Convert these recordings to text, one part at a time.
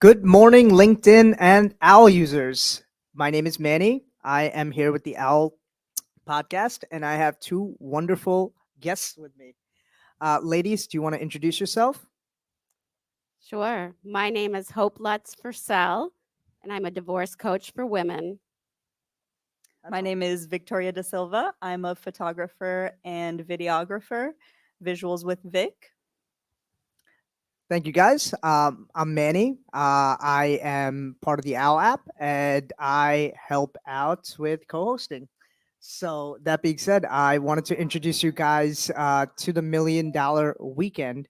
Good morning, LinkedIn and Owwll users. My name is Manny. I am here with the Owwll podcast, and I have two wonderful guests with me. Ladies, do you want to introduce yourself? Sure. My name is Hope Lutz Purcell, and I'm a divorce coach for women. My name is Victoria Da Silva. I'm a photographer and videographer, visuals with Vic. Thank you, guys. I'm Manny. I am part of the Owl app, and I help out with co-hosting. So that being said, I wanted to introduce you guys to the $1 million weekend,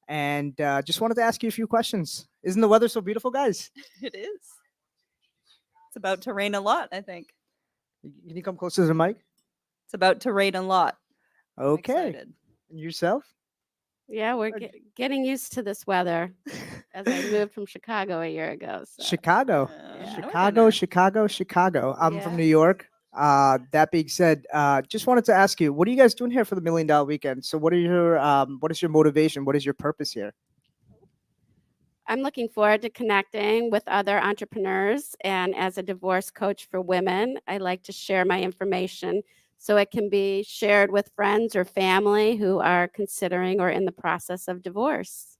and just wanted to ask you a few questions. Isn't the weather so beautiful, guys? It is. It's about to rain a lot, I think. Can you come closer to the mic? It's about to rain a lot. I'm Okay. excited. And yourself? Yeah, we're Uh, getting used to this weather as I moved from Chicago a year ago. So, Chicago. Yeah. Chicago. I'm from yeah. New York. That being said, just wanted to ask you, what are you guys doing here for the $1 million weekend? So what is your motivation? What is your purpose here? I'm looking forward to connecting with other entrepreneurs. And as a divorce coach for women, I like to share my information so it can be shared with friends or family who are considering or in the process of divorce.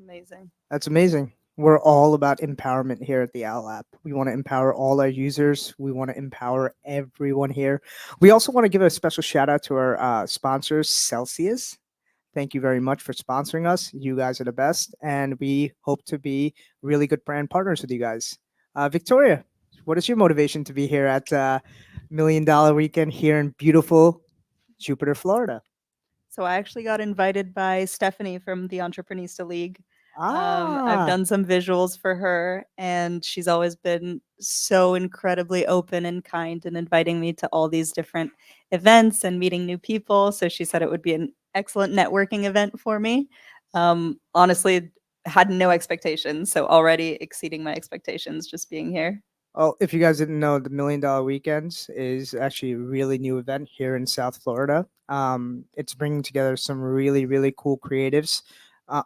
Amazing. That's amazing. We're all about empowerment here at the Owl app. We want to empower all our users. We want to empower everyone here. We also want to give a special shout out to our sponsors, Celsius. Thank you very much for sponsoring us. You guys are the best, and we hope to be really good brand partners with you guys. Victoria, what is your motivation to be here at $1 million weekend here in beautiful Jupiter, Florida? So I actually got invited by Stephanie from the Entreprenista League. I've Ah, done some visuals for her, and she's always been so incredibly open and kind and inviting me to all these different events and meeting new people. So she said it would be an excellent networking event for me. Honestly, had no expectations, so already exceeding my expectations just being here. oh, if you guys didn't know, the $1 million Weekends is actually a really new event here in South Florida. It's bringing together some really, really cool creatives,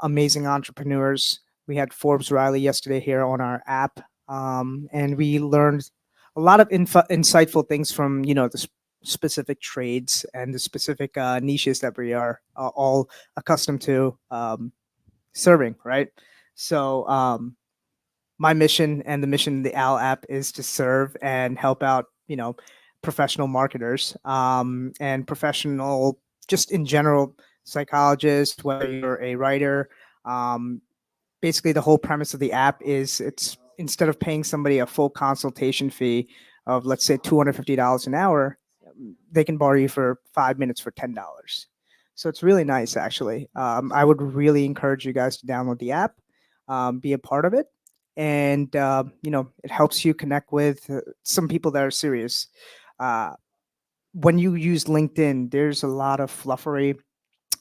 amazing entrepreneurs. We had Forbes Riley yesterday here on our app, and we learned a lot of insightful things from the specific trades and the specific niches that we are all accustomed to serving, right? So. My mission and the mission of the Owl app is to serve and help out, professional marketers and professional, just in general, psychologists, whether you're a writer. Um, Basically, the whole premise of the app is it's instead of paying somebody a full consultation fee of, let's say, $250 an hour, they can borrow you for 5 minutes for $10. So it's really nice, actually. I would really encourage you guys to download the app, be a part of it, and it helps you connect with some people that are serious. Uh, when you use LinkedIn, there's a lot of fluffery,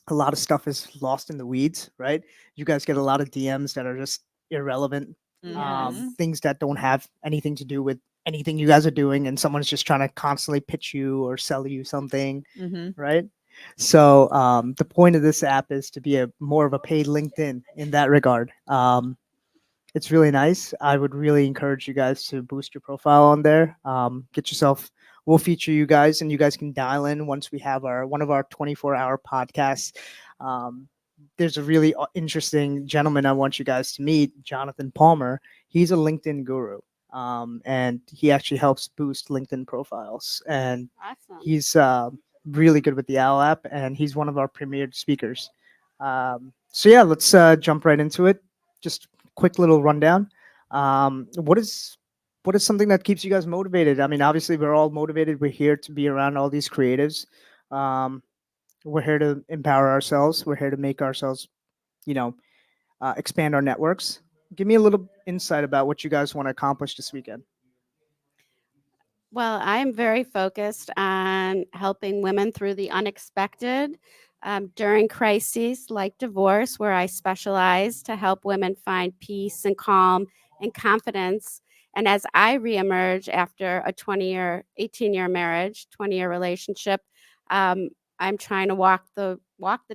a lot of stuff is lost in the weeds, right? You guys get a lot of DMs that are just irrelevant, Yes. things that don't have anything to do with anything you guys are doing, and someone's just trying to constantly pitch you or sell you something, Mm-hmm. right? So the point of this app is to be a more of a paid LinkedIn in that regard. It's really nice. I would really encourage you guys to boost your profile on there. Get yourself. We'll feature you guys, and you guys can dial in once we have our one of our 24-hour podcasts. Um, there's a really interesting gentleman I want you guys to meet, Jonathan Palmer. He's a LinkedIn guru, and he actually helps boost LinkedIn profiles. And Awesome. he's really good with the Owl app, and he's one of our premier speakers. So yeah, let's jump right into it. Just quick little rundown. What is something that keeps you guys motivated? I mean, obviously we're all motivated. We're here to be around all these creatives. Um, we're here to empower ourselves. We're here to make ourselves, you know, expand our networks. Give me a little insight about what you guys want to accomplish this weekend. Well, I'm very focused on helping women through the unexpected during crises like divorce, where I specialize to help women find peace and calm and confidence. And as I reemerge after a 20-year, 18-year marriage, 20-year relationship, um, I'm trying to walk the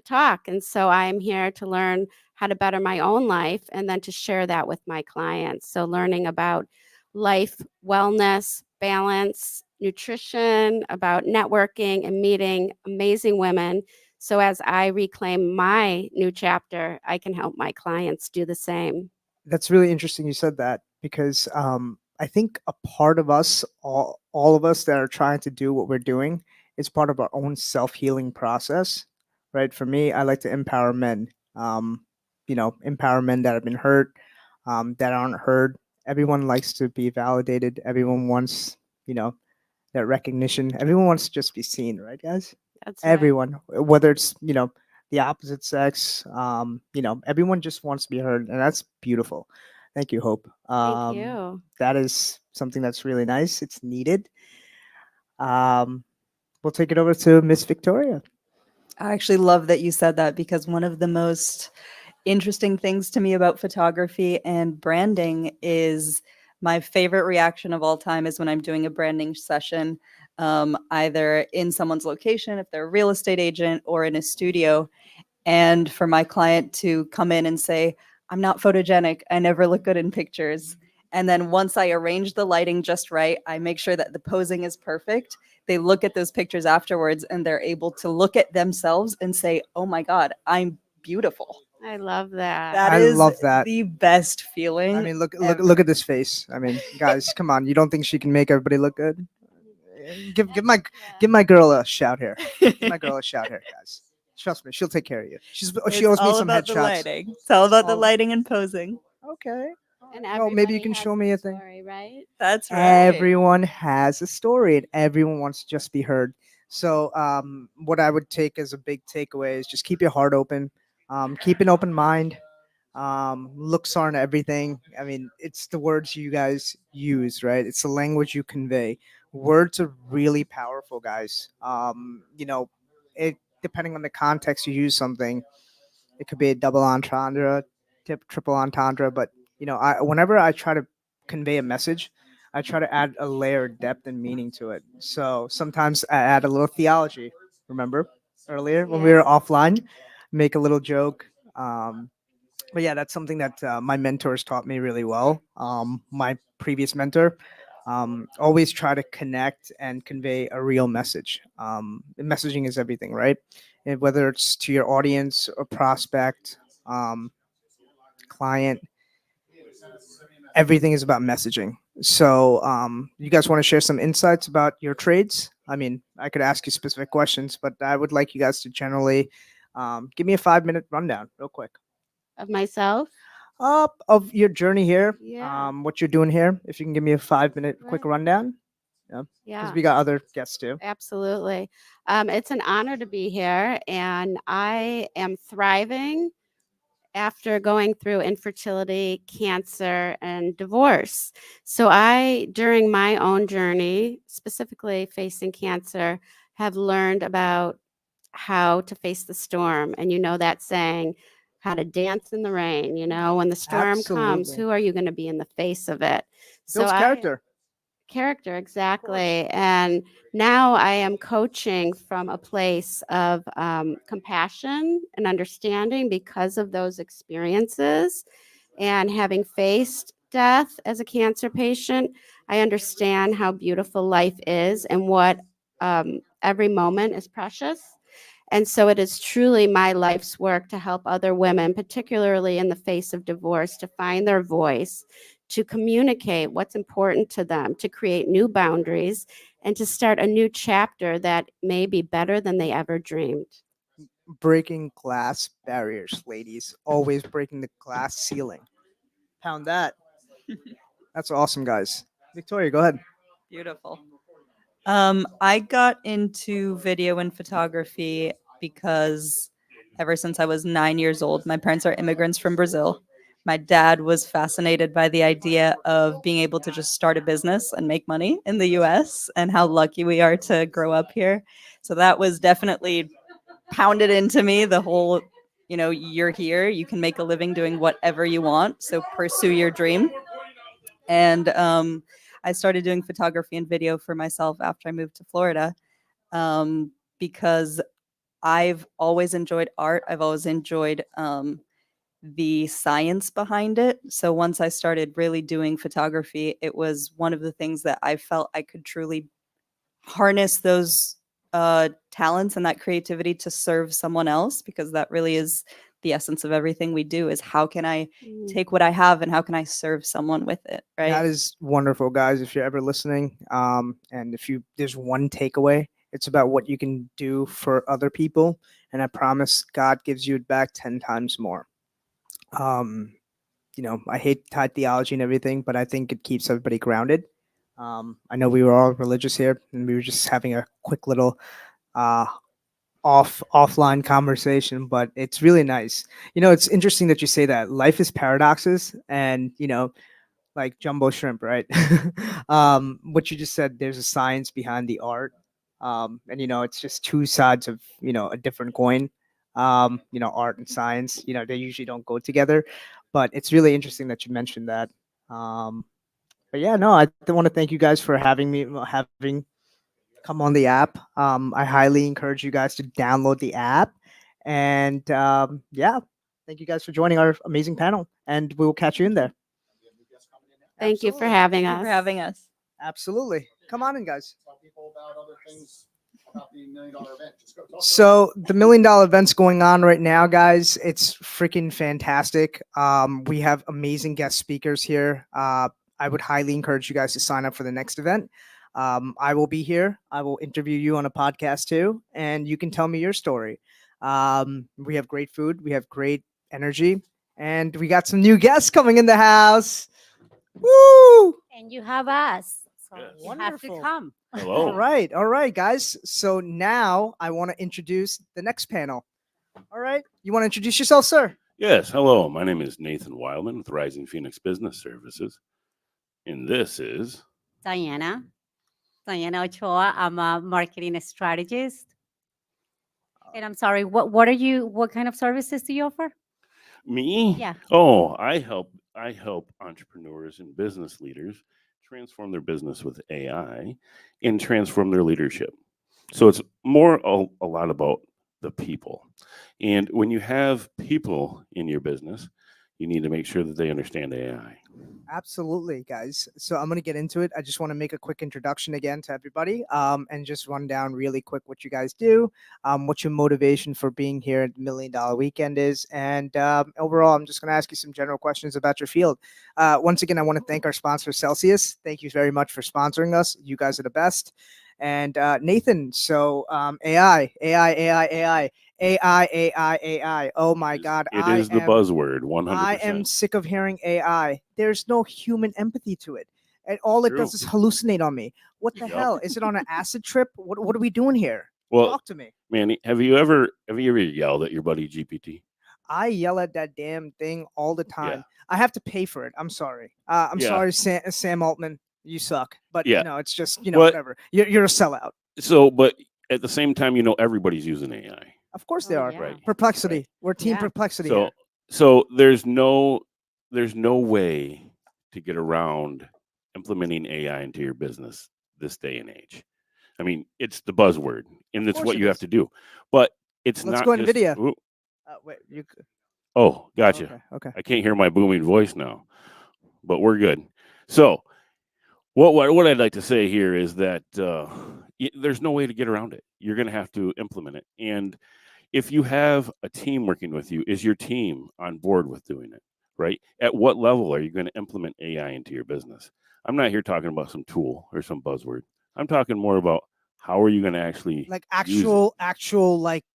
talk. And so I'm here to learn how to better my own life and then to share that with my clients. So learning about life, wellness, balance, nutrition, about networking and meeting amazing women. So as I reclaim my new chapter, I can help my clients do the same. That's really interesting you said that because I think a part of us, all of us that are trying to do what we're doing, is part of our own self healing process, right? For me, I like to empower men, empower men that have been hurt, that aren't heard. Everyone likes to be validated. Everyone wants, you know, that recognition. Everyone wants to just be seen, right, guys? That's right. Everyone, whether it's the opposite sex, everyone just wants to be heard, and that's beautiful. Thank you, Hope. Thank you. That is something that's really nice. It's needed. Um, we'll take it over to Miss Victoria. I actually love that you said that because one of the most interesting things to me about photography and branding is my favorite reaction of all time is when I'm doing a branding session, either in someone's location, if they're a real estate agent, or in a studio. And for my client to come in and say, I'm not photogenic, I never look good in pictures. And then once I arrange the lighting just right, I make sure that the posing is perfect. They look at those pictures afterwards and they're able to look at themselves and say, oh my God, I'm beautiful. I love that. That I is love that. the best I feeling mean, look ever. at this face. I mean, guys, come on. You don't think she can make everybody look good? Give my girl a shout here. Give my girl a shout here, guys. Trust me, she'll take care of you. She It's owes me all some about the headshots. lighting. It's all about the Oh, lighting and posing. okay. All And right. Well, maybe you everybody can has show me a a thing. story, right? That's right. Everyone has a story, and everyone wants to just be heard. So, what I would take as a big takeaway is just keep your heart open, keep an open mind. Looks aren't everything. I mean, it's the words you guys use, right? It's the language you convey. Words are really powerful, guys. It depending on the context you use something, it could be a double entendre, triple entendre. But whenever I try to convey a message, I try to add a layer of depth and meaning to it. So sometimes I add a little theology. Remember earlier when we were Yeah. offline, make a little joke. But yeah, that's something that my mentors taught me really well. My previous mentor always try to connect and convey a real message. Messaging is everything, right? And whether it's to your audience or prospect, um, client, everything is about messaging. So, you guys want to share some insights about your trades? I mean, I could ask you specific questions, but I would like you guys to generally give me a 5 minute rundown, real quick. Of myself? Of your journey here, Yeah. what you're doing here. If you can give me a 5 minute quick Right. rundown, yeah, because Yeah. we got other guests too. Absolutely. It's an honor to be here, and I am thriving after going through infertility, cancer, and divorce. So, during my own journey, specifically facing cancer, have learned about how to face the storm. And you know that saying, how to dance in the rain. When the storm comes, Absolutely who are you going to be in the face of it? So, builds character. character, Of course. exactly. And now I am coaching from a place of compassion and understanding because of those experiences. And having faced death as a cancer patient, I understand how beautiful life is and what every moment is precious. And so it is truly my life's work to help other women, particularly in the face of divorce, to find their voice, to communicate what's important to them, to create new boundaries, and to start a new chapter that may be better than they ever dreamed. Breaking glass barriers, ladies. Always breaking the glass ceiling. Pound that. That's awesome, guys. Victoria, go ahead. Beautiful. I got into video and photography because ever since I was 9 years old, my parents are immigrants from Brazil. My dad was fascinated by the idea of being able to just start a business and make money in the US and how lucky we are to grow up here. So that was definitely pounded into me the whole, you're here, you can make a living doing whatever you want. So pursue your dream. And I started doing photography and video for myself after I moved to Florida, because I've always enjoyed art. I've always enjoyed the science behind it. So once I started really doing photography, it was one of the things that I felt I could truly harness those talents and that creativity to serve someone else, because that really is the essence of everything we do, is how can I Mm. take what I have and how can I serve someone with it, right? That is wonderful, guys. If you're ever listening, and if you there's one takeaway, it's about what you can do for other people, and I promise God gives you it back 10 times more. Um, I hate Thai theology and everything, but I think it keeps everybody grounded. I know we were all religious here, and we were just having a quick little uh, offline conversation, but it's really nice. It's interesting that you say that life is paradoxes, and like jumbo shrimp, right? What you just said, there's a science behind the art, and it's just two sides of a different coin. Art and science, they usually don't go together, but it's really interesting that you mentioned that. But yeah, no, I want to thank you guys for having come on the app. I highly encourage you guys to download the app, and yeah, thank you guys for joining our amazing panel, and we will catch you in there. Thank you for Absolutely. having Thank you us. for having us. Absolutely. Come on in, guys. Tell people about other things about the $1 million event. Just go talk to So the $1 million event's going on right now, guys. It's freaking fantastic. We have amazing guest speakers here. I would highly encourage you guys to sign up for the next event. I will be here. I will interview you on a podcast too, and you can tell me your story. We have great food. We have great energy, and we got some new guests coming in the house. Woo! And you have us. So Yes. you have Wonderful. to come. Hello. All right, guys. So now I want to introduce the next panel. All right, you want to introduce yourself, sir? Yes, hello. My name is Nathan Wildman with Rising Phoenix Business Services. And this is Diana. Diana Ochoa. I'm a marketing strategist. And I'm sorry, what kind of services do you offer? me. Yeah. Oh, I help entrepreneurs and business leaders transform their business with AI and transform their leadership. So it's more a lot about the people. And when you have people in your business, you need to make sure that they understand AI. Absolutely, guys. So I'm gonna get into it. I just want to make a quick introduction again to everybody, and just run down really quick what you guys do, what your motivation for being here at the $1 million Weekend is, and overall, I'm just gonna ask you some general questions about your field. Once again, I want to thank our sponsor, Celsius. Thank you very much for sponsoring us. You guys are the best. And Nathan, so AI. AI. Oh my God. It is the buzzword, 100%. I am sick of hearing AI. There's no human empathy to it. And all it True. does is hallucinate on me. What the Yep. hell? Is it on an acid trip? What are we doing here? Well, Talk to me. Manny, have you ever yelled at your buddy GPT? I yell at that damn thing all the time. I have to pay for it. I'm sorry. I'm Yeah. sorry, Sam Altman. You suck. But Yeah. it's just What- whatever. You're a sellout. So, but at the same time, everybody's using AI. Of course they Oh, are. yeah. Right. Perplexity. We're team Yeah. Perplexity. So, here. so there's no way to get around implementing AI into your business this day and age. I mean, it's the buzzword, and it's course what it you have is. to do. But it's Let's not go just. NVIDIA. Ooh, Wait. oh, gotcha. Okay. I can't hear my booming voice now, but we're good. So, what I'd like to say here is that there's no way to get around it. You're going to have to implement it, and if you have a team working with you, is your team on board with doing it? Right? At what level are you going to implement AI into your business? I'm not here talking about some tool or some buzzword. I'm talking more about how are you going to actually Like use it? actual like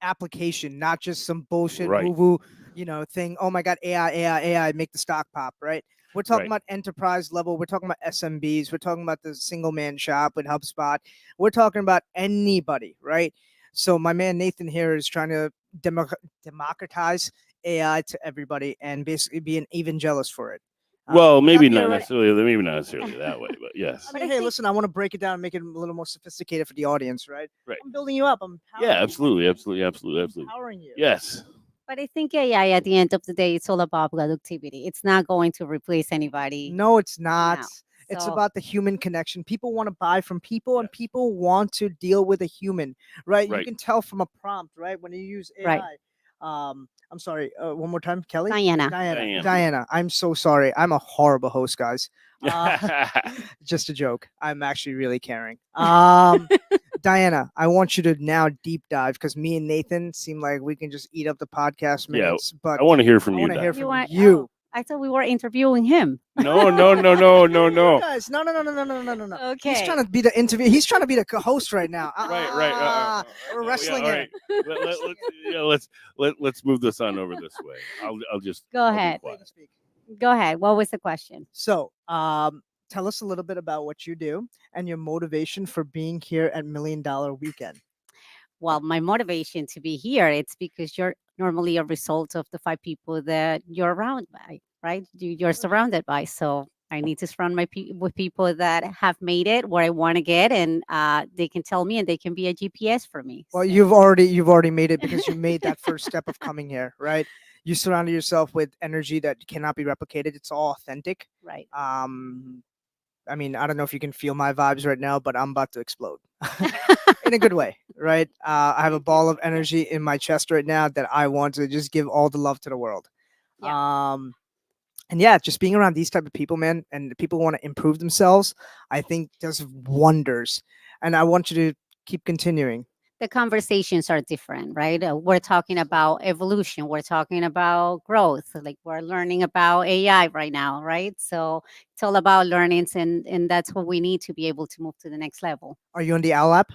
application, not just some bullshit Right. woo woo thing. Oh my God, AI, make the stock pop, right? We're talking Right. about enterprise level. We're talking about SMBs. We're talking about the single man shop with HubSpot. We're talking about anybody, right? So my man Nathan here is trying to democratize AI to everybody and basically be an evangelist for it. Well, would that maybe be not all right? necessarily. Maybe not necessarily that way, but yes. I But mean, I hey, think- listen, I want to break it down and make it a little more sophisticated for the audience, right? Right. I'm building you up. I'm Yeah, empowering you. absolutely. Empowering you. Yes. But I think AI at the end of the day, it's all about productivity. It's not going to replace anybody. No, it's not. No. It's So, about the human connection. People want to buy from people, and Yes. people want to deal with a human, right? You Right. can tell from a prompt, right? When you use Right. AI. I'm sorry. One more time, Kelly. Diana. Diana. Diana. I'm so sorry. I'm a horrible host, guys. Just a joke. I'm actually really caring. Diana, I want you to now deep dive because me and Nathan seem like we can just eat up the podcast Yeah, minutes, but I want to hear from I you, want to hear Diana. You from want? you. Oh, I thought we were interviewing him. No, no, no, no, no, You no. guys, no. He's Okay. trying to be the interview. He's trying to be the host right now. Right. We're Yeah, wrestling all him. right. Let's move this on over this way. I'll just Go I'll be ahead. quiet. Lady speak. Go ahead. What was the question? So, tell us a little bit about what you do and your motivation for being here at $1 Million Weekend. Well, my motivation to be here, it's because you're normally a result of the 5 people that you're around by, right? You're surrounded by. So I need to surround with people that have made it where I want to get, and they can tell me, and they can be a GPS for me. Well, So- you've already made it because you made that first step of coming here, right? You surrounded yourself with energy that cannot be replicated. It's all authentic. right. I mean, I don't know if you can feel my vibes right now, but I'm about to explode in a good way, right? I have a ball of energy in my chest right now that I want to just give all the love to the world. And yeah, just being around these type of people, man, and people want to improve themselves, I think does wonders. And I want you to keep continuing. The conversations are different, right? We're talking about evolution. We're talking about growth. Like we're learning about AI right now, right? So it's all about learnings, and that's what we need to be able to move to the next level. Are you on the Owl app?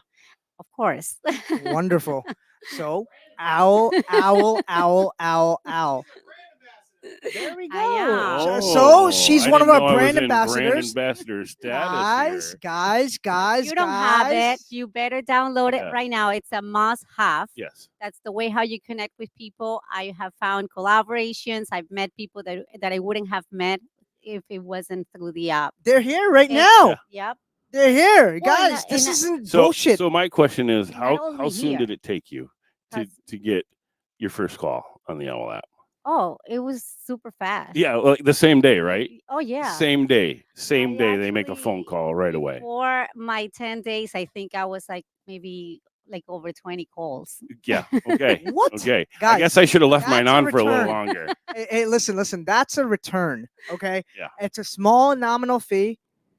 Of course. Wonderful. So, owl. There we I go. am. So she's I one of didn't our know I was brand in brand ambassadors. ambassador status Guys, here. guys, You don't have it. guys. You better download it Yes. right now. It's a must have. Yes. That's the way how you connect with people. I have found collaborations. I've met people that I wouldn't have met if it wasn't through the app. They're here right It- now. Yep. They're here, Well, and, guys. This and, isn't So bullshit. so my question is, And not how only soon here, did it take you to 'cause- to get your first call on the Owwll app? Oh, it was super fast. Yeah, like the same day, right? Oh yeah. Same day. Same I day they make a phone actually- call right away. For my 10 days, I think I was like maybe like over 20 calls. Yeah. Okay. What? Okay. I Guys, guess I should have left mine that's a on for a little return. longer. Hey, listen. That's a return. Okay. Yeah. It's a small nominal fee.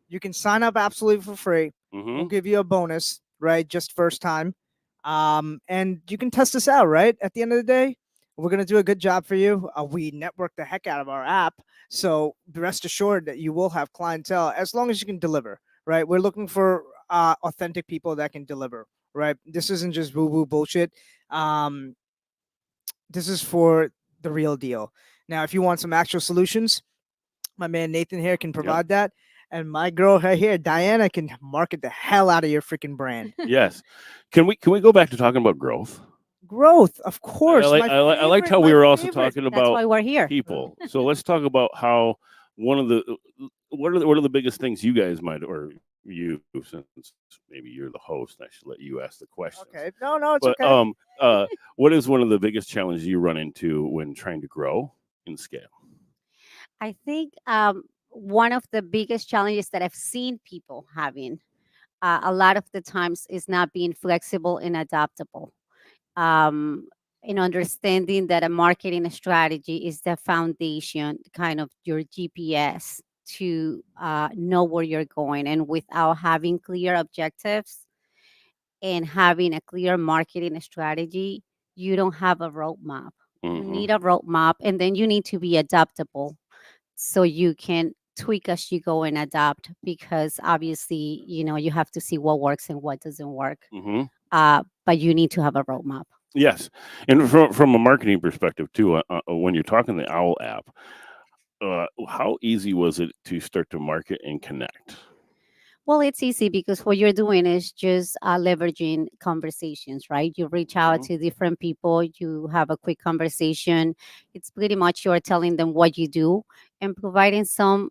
You can sign up absolutely for free. Hmm. We'll give you a bonus, right? Just first time. And you can test us out, right? At the end of the day, we're gonna do a good job for you. We network the heck out of our app, so rest assured that you will have clientele as long as you can deliver, right? We're looking for authentic people that can deliver, right? This isn't just woo woo bullshit. This is for the real deal. Now, if you want some actual solutions, my man Nathan here can provide that. And my girl right here, Diana, can market the hell out of your freaking brand. Yes. Can we go back to talking about growth? Growth, of course. I liked how we were also talking That's about why we're here. people. So let's talk about how one of the what are the biggest things you guys might, or you, since maybe you're the host, I should let you ask the question. Okay. No, it's But okay. what is one of the biggest challenges you run into when trying to grow and scale? I think one of the biggest challenges that I've seen people having a lot of the times is not being flexible and adaptable. Um, in understanding that a marketing strategy is the foundation, kind of your GPS to know where you're going. And without having clear objectives and having a clear marketing strategy, you don't have a roadmap. You Mhm. need a roadmap, and then you need to be adaptable so you can tweak as you go and adapt, because obviously you have to see what works and what doesn't work, Mhm. but you need to have a roadmap. Yes, and from a marketing perspective too, when you're talking the Owl app, how easy was it to start to market and connect? Well, it's easy because what you're doing is just leveraging conversations, right? You reach out Mhm. to different people, you have a quick conversation. It's pretty much you're telling them what you do and providing some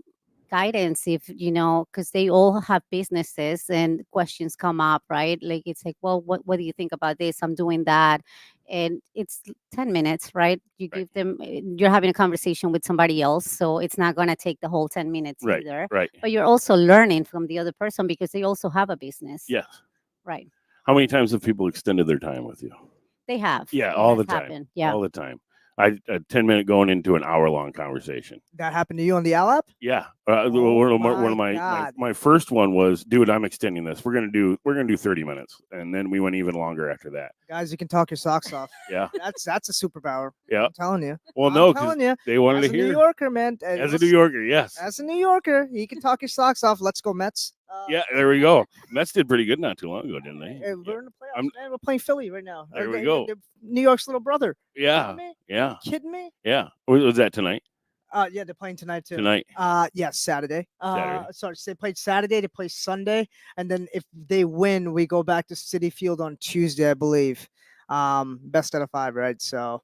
guidance, if because they all have businesses and questions come up, right? Like it's like, well, what do you think about this? I'm doing that. and it's 10 minutes, right? You Right. give them, you're having a conversation with somebody else, so it's not going to take the whole 10 minutes Right. either. Right. But you're also learning from the other person because they also have a business. Yes. Right. How many times have people extended their time with you? They have. Yeah, It all has the time. happened. Yeah. All the time. A 10-minute going into an hour-long conversation. That happened to you on the Owl app? Yeah, Oh one of my my God. my first one was, dude, I'm extending this. We're gonna do 30 minutes, and then we went even longer after that. Guys, you can talk your socks off. Yeah, That's a superpower. yeah. I'm telling you. Well, I'm no, because telling you. they wanted As to a New hear. Yorker, man. As a New Yorker, yes. As a New Yorker, he can talk your socks off. Let's go Mets. Yeah, there we go. Mets did pretty good not too long ago, didn't they? Hey, Yeah. we're in the playoffs, I'm- man. We're playing Philly right now. There we They- go. they're New York's little brother. Yeah, Kidding me? yeah, Kidding me? yeah. Was that tonight? Yeah, they're playing tonight too. Tonight. Yes, Saturday. Saturday. Sorry, they played Saturday. They play Sunday, and then if they win, we go back to City Field on Tuesday, I believe. Best out of 5, right? So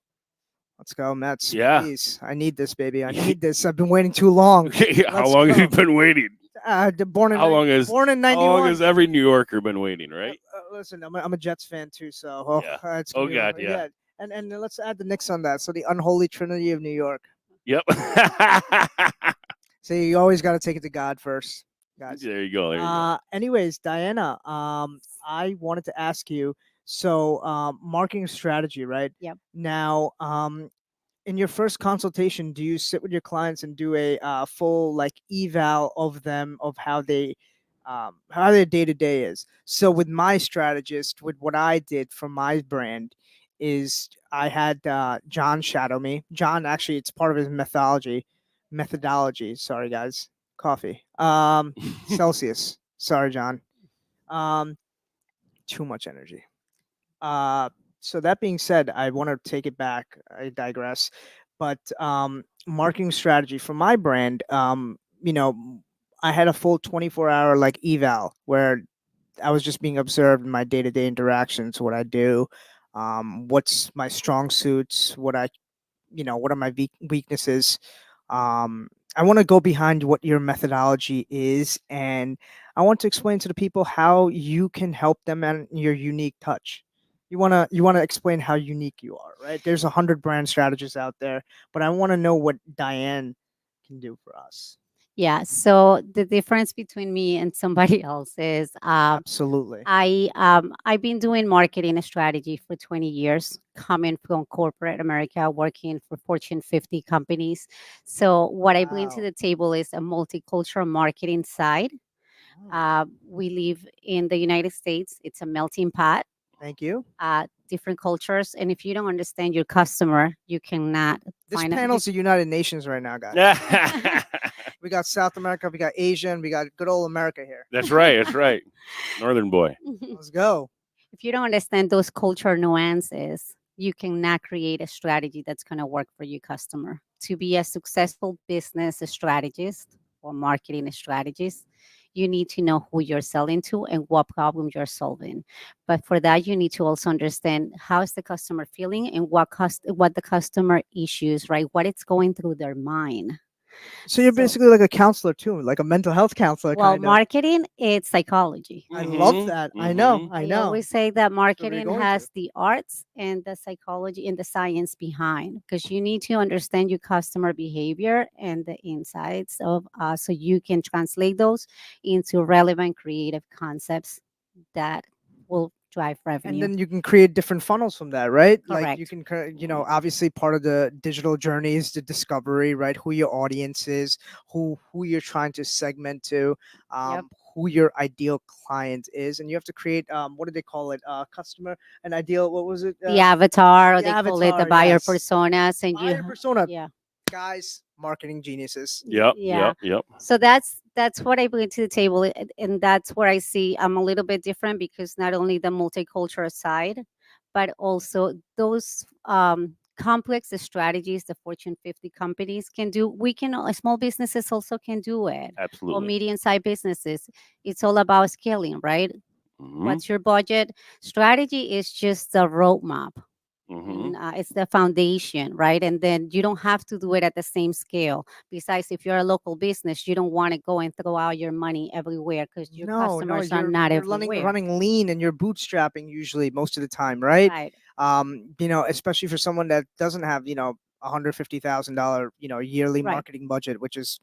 let's go Mets. Yeah. Please. I need this, baby. I need this. I've been waiting too long. How Let's long have go. you been waiting? They're born in How long has born in How long 91. has every New Yorker been waiting? Right? Listen, I'm a Jets fan too, so Yeah. it's Oh, gonna be- God, yeah. And then let's add the Knicks on that. So the unholy trinity of New York. Yep. So you always got to take it to God first, guys. There you go. There you go. Anyways, Diana, I wanted to ask you. So, marketing strategy, right? Yep. Now, in your first consultation, do you sit with your clients and do a full like eval of them of how their day to day is? So, with my strategist, with what I did for my brand, is I had John shadow me. John, actually, it's part of his methodology. Sorry, guys. Coffee. Celsius. Sorry, John. Um, too much energy. So that being said, I want to take it back. I digress. But marketing strategy for my brand, I had a full 24-hour like eval where I was just being observed in my day-to-day interactions, what I do, what's my strong suits, what are my weaknesses. I want to go behind what your methodology is, and I want to explain to the people how you can help them and your unique touch. You wanna explain how unique you are, right? There's 100 brand strategists out there, but I want to know what Diane can do for us. Yeah. So the difference between me and somebody else is Absolutely. I've been doing marketing strategy for 20 years, coming from corporate America, working for Fortune 50 companies. So what I bring to Wow. the table is a multicultural marketing side. We live in the United States. It's a melting pot, Thank you. different cultures, and if you don't understand your customer, you cannot This find panel's the United Nations right now, guys. We got South America, we got Asia, and we got good old America here. That's right. That's right. Northern boy. Let's go. If you don't understand those cultural nuances, you cannot create a strategy that's going to work for your customer. To be a successful business strategist or marketing strategist, you need to know who you're selling to and what problem you're solving. But for that, you need to also understand how is the customer feeling and what the customer issues, right? What it's going through their mind. So you're So- basically like a counselor too, like a mental health counselor Well, kind of. marketing, it's psychology. I love Mhm, that. I know. mhm. I I know. always say that marketing going has to. the arts and the psychology and the science behind because you need to understand your customer behavior and the insights of so you can translate those into relevant creative concepts that will drive And revenue. then you can create different funnels from that, right? Like you Correct. can, obviously part of the digital journey is the discovery, right? Who your audience is, who you're trying to segment to, Yep. who your ideal client is, and you have to create what do they call it? Customer, an ideal. What was it? The avatar, or the they call it the avatar, buyer yes. personas, and Buyer persona. yeah. Guys, marketing geniuses. Yep. Yeah. Yep. So that's what I bring to the table, and that's where I see I'm a little bit different because not only the multicultural side, but also those complex strategies the Fortune 50 companies can do. We can small businesses also can do it, or Absolutely. medium-sized businesses. It's all about scaling, right? Mhm. What's your budget? Strategy is just a roadmap. Mm-hmm. It's the foundation, right? And then you don't have to do it at the same scale. Besides, if you're a local business, you don't want to go and throw out your money everywhere because your No, customers are not you're running everywhere. running lean and you're bootstrapping usually most of the time, right? Right. Especially for someone that doesn't have, $150,000, yearly Right. marketing budget, which is,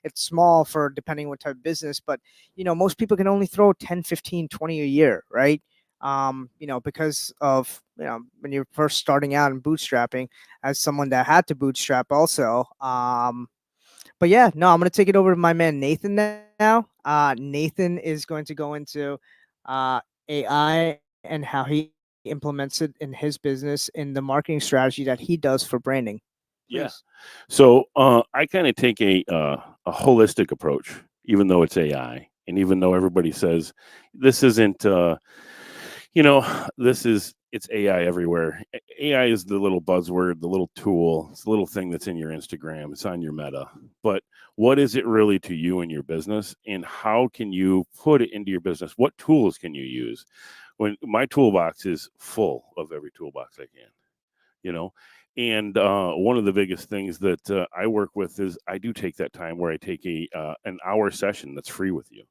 it's small for depending what type of business, but most people can only throw 10, 15, 20 a year, right? Because of, when you're first starting out and bootstrapping, as someone that had to bootstrap also. But yeah, no, I'm gonna take it over to my man Nathan now. Nathan is going to go into uh, AI and how he implements it in his business in the marketing strategy that he does for branding. Please. Yeah. So I kind of take a holistic approach, even though it's AI, and even though everybody says this isn't, you know, this is it's AI everywhere. AI is the little buzzword, the little tool, it's the little thing that's in your Instagram, it's on your Meta. But what is it really to you and your business, and how can you put it into your business? What tools can you use? When my toolbox is full of every toolbox I can, you know and one of the biggest things that I work with is I do take that time where I take a an hour session that's free with you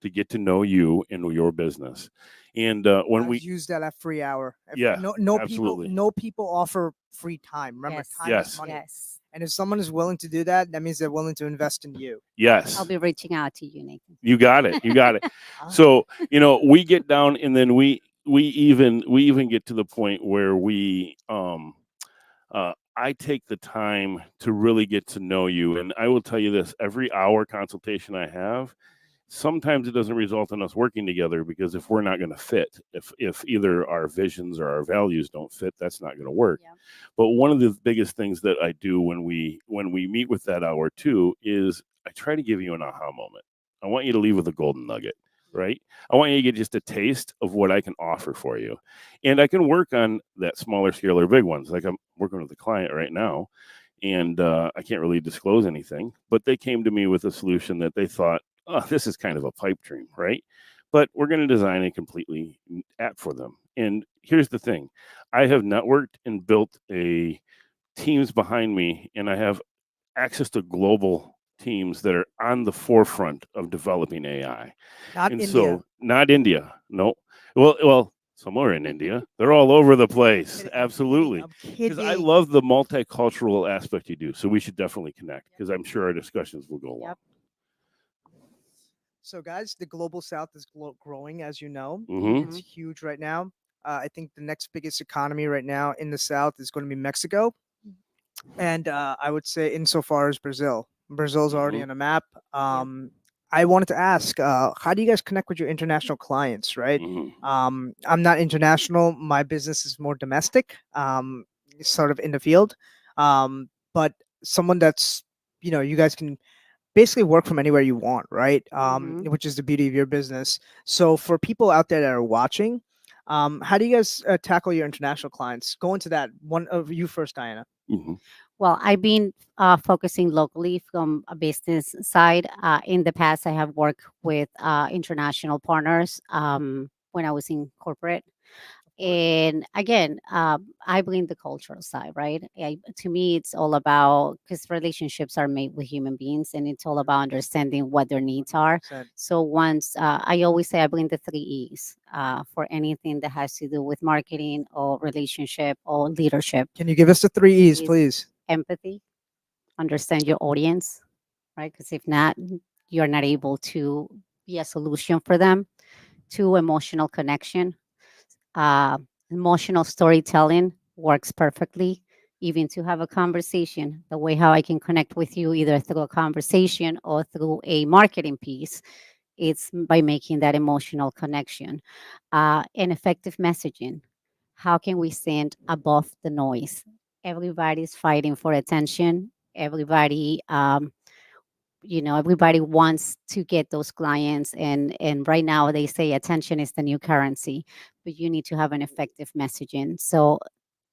to get to know you and your business. And when I've we used that at free hour. Yeah, People absolutely. no people offer free time. Remember, Yes. time is Yes. money. Yes. And if someone is willing to do that, that means they're willing to invest in you. Yes, I'll be reaching out to you, Nathan. you got it, you got it. Ah, So we get down, and then we even get to the point where I take the time to really get to know you. And I will tell you this: every hour consultation I have, sometimes it doesn't result in us working together, because if we're not going to fit, if either our visions or our values don't fit, that's not going to work. Yeah. But one of the biggest things that I do when we meet with that hour too is I try to give you an aha moment. I want you to leave with a golden nugget, right? I want you to get just a taste of what I can offer for you. And I can work on that smaller scale or big ones. Like, I'm working with a client right now, and I can't really disclose anything, but they came to me with a solution that they thought, oh, this is kind of a pipe dream, right? But we're going to design a completely app for them. And here's the thing: I have networked and built a teams behind me, and I have access to global teams that are on the forefront of developing AI. not And India. so, not India, no. Well, somewhere in India, they're all over the place. I'm kidding. Absolutely, I'm because I kidding. love the multicultural aspect you do. So we should definitely connect, because I'm sure our discussions will go along. Yep. So, guys, the global south is growing, as you know. Mm-hmm. It's huge right now. I think the next biggest economy right now in the south is going to be Mexico. And I would say, insofar as Brazil, Brazil's already Mhm. on a map. I wanted to ask, how do you guys connect with your international clients? Right? Mm-hmm. I'm not international. My business is more domestic, sort of in the field. But someone that's, you guys can basically work from anywhere you want, right? Mhm. Which is the beauty of your business. So for people out there that are watching, how do you guys tackle your international clients? Go into that. One of you first, Diana. Mm-hmm. Well, I've been focusing locally from a business side. In the past, I have worked with international partners when I was in corporate. Of course. And again, I bring the cultural side, right? To me, it's all about because relationships are made with human beings, and it's all about understanding what their needs are. 100%. So once I always say I bring the three E's for anything that has to do with marketing or relationship or leadership. Can you give us the three E's, Is please? empathy, understand your audience, right? Because if not, you're not able to be a solution for them. Two, emotional connection. Uh, Emotional storytelling works perfectly, even to have a conversation. The way how I can connect with you, either through a conversation or through a marketing piece, it's by making that emotional connection. And effective messaging. How can we stand above the noise? Everybody's fighting for attention. Everybody wants to get those clients, and right now they say attention is the new currency, but you need to have an effective messaging. So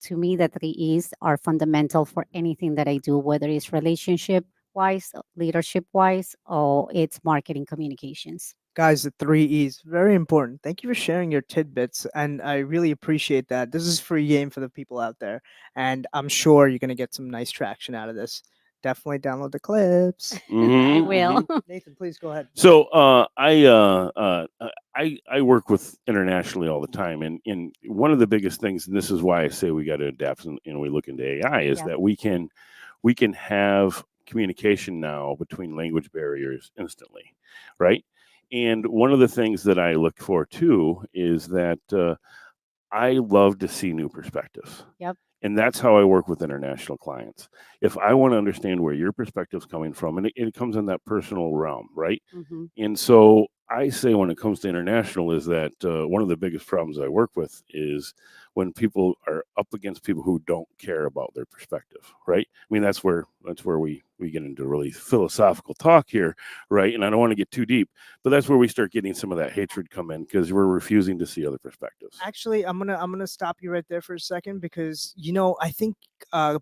to me, the three E's are fundamental for anything that I do, whether it's relationship, wise, leadership wise, or it's marketing communications. Guys, the three E's, very important. Thank you for sharing your tidbits, and I really appreciate that. This is free game for the people out there, and I'm sure you're gonna get some nice traction out of this. Definitely download the clips. I Mhm, will. mhm. Nathan, please go ahead. So I work with internationally all the time, and one of the biggest things, and this is why I say we got to adapt and we look into AI, is Yeah. that we can have communication now between language barriers instantly, right? And one of the things that I look for too is that I love to see new perspectives. Yep. And that's how I work with international clients. If I want to understand where your perspective's coming from, and it comes in that personal realm, right? Hmm. And so I say when it comes to international is that one of the biggest problems I work with is when people are up against people who don't care about their perspective, right? I mean that's where we get into really philosophical talk here, right? And I don't want to get too deep, but that's where we start getting some of that hatred come in because we're refusing to see other perspectives. Actually, I'm gonna stop you right there for a second because I think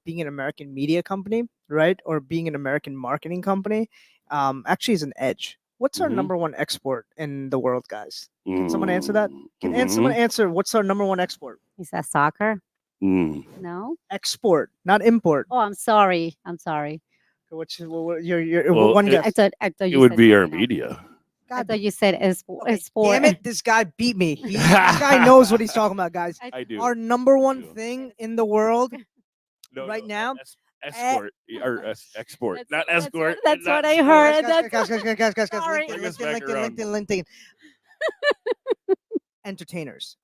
being an American media company, right, or being an American marketing company, actually is an edge. What's our Mhm. number one export in the world, guys? Can someone answer that? Can someone Mhm. answer what's our number one export? Is that soccer? Mm. No. Export, not import. Oh, I'm sorry. I'm sorry. What's your Well, one it, guess? I thought it you would said be our something else. media. I God, thought you said okay, sport. damn it! This guy beat me. This guy knows what he's talking about, guys. I do. Our number one do. thing in the world No, right no, now. escort or export, not escort. That's not what I sport. heard. Guys, Sorry. Bring us LinkedIn, back around. LinkedIn. Entertainers.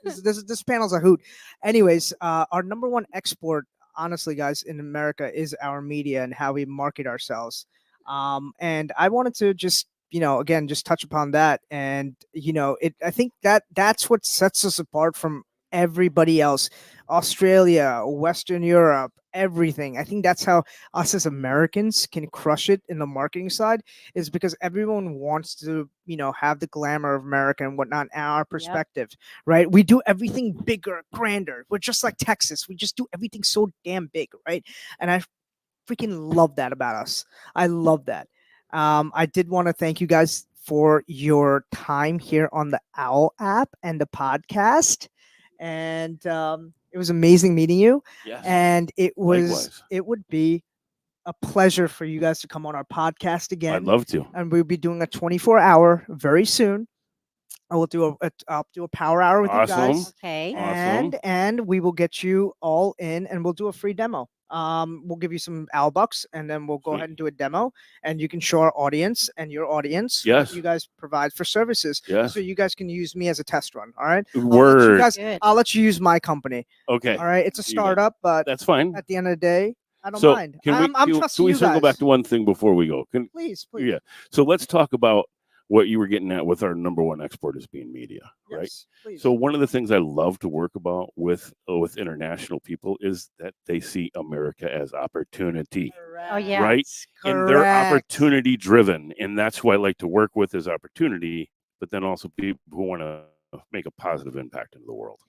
This panel's a hoot. Anyways, our number one export, honestly, guys, in America is our media and how we market ourselves. And I wanted to just again just touch upon that, and I think that's what sets us apart from everybody else. Australia, Western Europe, everything. I think that's how us as Americans can crush it in the marketing side, is because everyone wants to have the glamour of America and whatnot, and our perspective, right? We do everything bigger, grander. We're just like Texas. We just do everything so damn big, right? And I freaking love that about us. I love that. I did want to thank you guys for your time here on the Owl app and the podcast. And it was amazing meeting you. Yes. And Likewise. it would be a pleasure for you guys to come on our podcast again. I'd love to. And we'll be doing a 24-hour very soon. I'll do a power hour with you Awesome. guys, Okay. Awesome. and we will get you all in, and we'll do a free demo. We'll give you some Owl bucks, and then we'll go Sweet. ahead and do a demo, and you can show our audience and your audience Yes. what you guys provide for services. Yes. So you guys can use me as a test run. All right. Word. Good. I'll let you use my company. Okay. All right. It's a You got it. startup, but That's fine. at the end of the day, I don't So mind. can we I'm can trusting we you circle guys. back to one thing before we go? Please, please. Yeah. So let's talk about what you were getting at with our number one export as being media, right? Yes, please. So one of the things I love to work about with international people is that they see America as opportunity, Oh, yeah. right? And they're Correct. opportunity driven, and that's who I like to work with is opportunity, but then also people who want to make a positive impact into the world.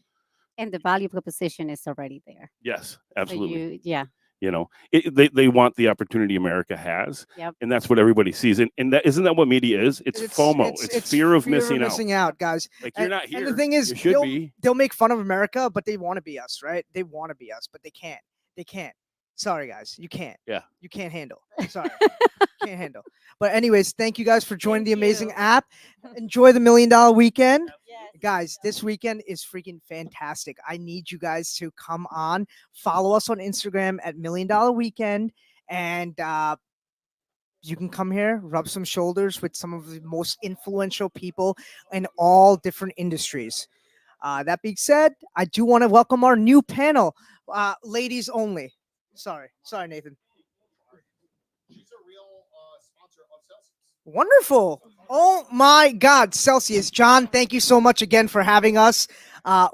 And the value proposition is already there. Yes, So absolutely. yeah. They want the opportunity America has, Yep. and that's what everybody sees. And that isn't that what media is? It's FOMO. It's fear of missing out. Guys. Like you're not here. And the thing is, you should be. they'll make fun of America, but they want to be us, right? They want to be us, but they can't. They can't. Sorry, guys, you can't. Yeah. You can't handle. Sorry, can't handle. But anyways, thank you guys for joining the amazing app. Enjoy the $1 Million Weekend. Guys, this weekend is freaking fantastic. I need you guys to come on, follow us on Instagram at $1 Million Weekend, and you can come here, rub some shoulders with some of the most influential people in all different industries. That being said, I do want to welcome our new panel, ladies only. Sorry, Nathan. She's a real sponsor of Celsius. Wonderful. Oh my God, Celsius. John, thank you so much again for having us.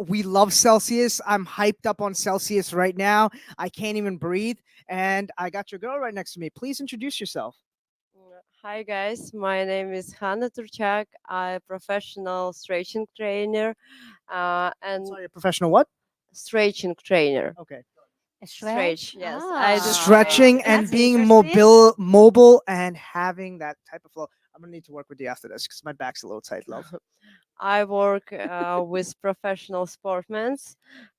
We love Celsius. I'm hyped up on Celsius right now. I can't even breathe. And I got your girl right next to me. Please introduce yourself. Hi guys, my name is Hanna Turchak. I'm a professional stretching trainer and Sorry, a professional what? stretching trainer. Okay. Stretch. Yes, I do Stretching stretch. and That's being interesting. mobile and having that type of flow. I'm gonna need to work with you after this because my back's a little tight, love. I work with professional sportsmen,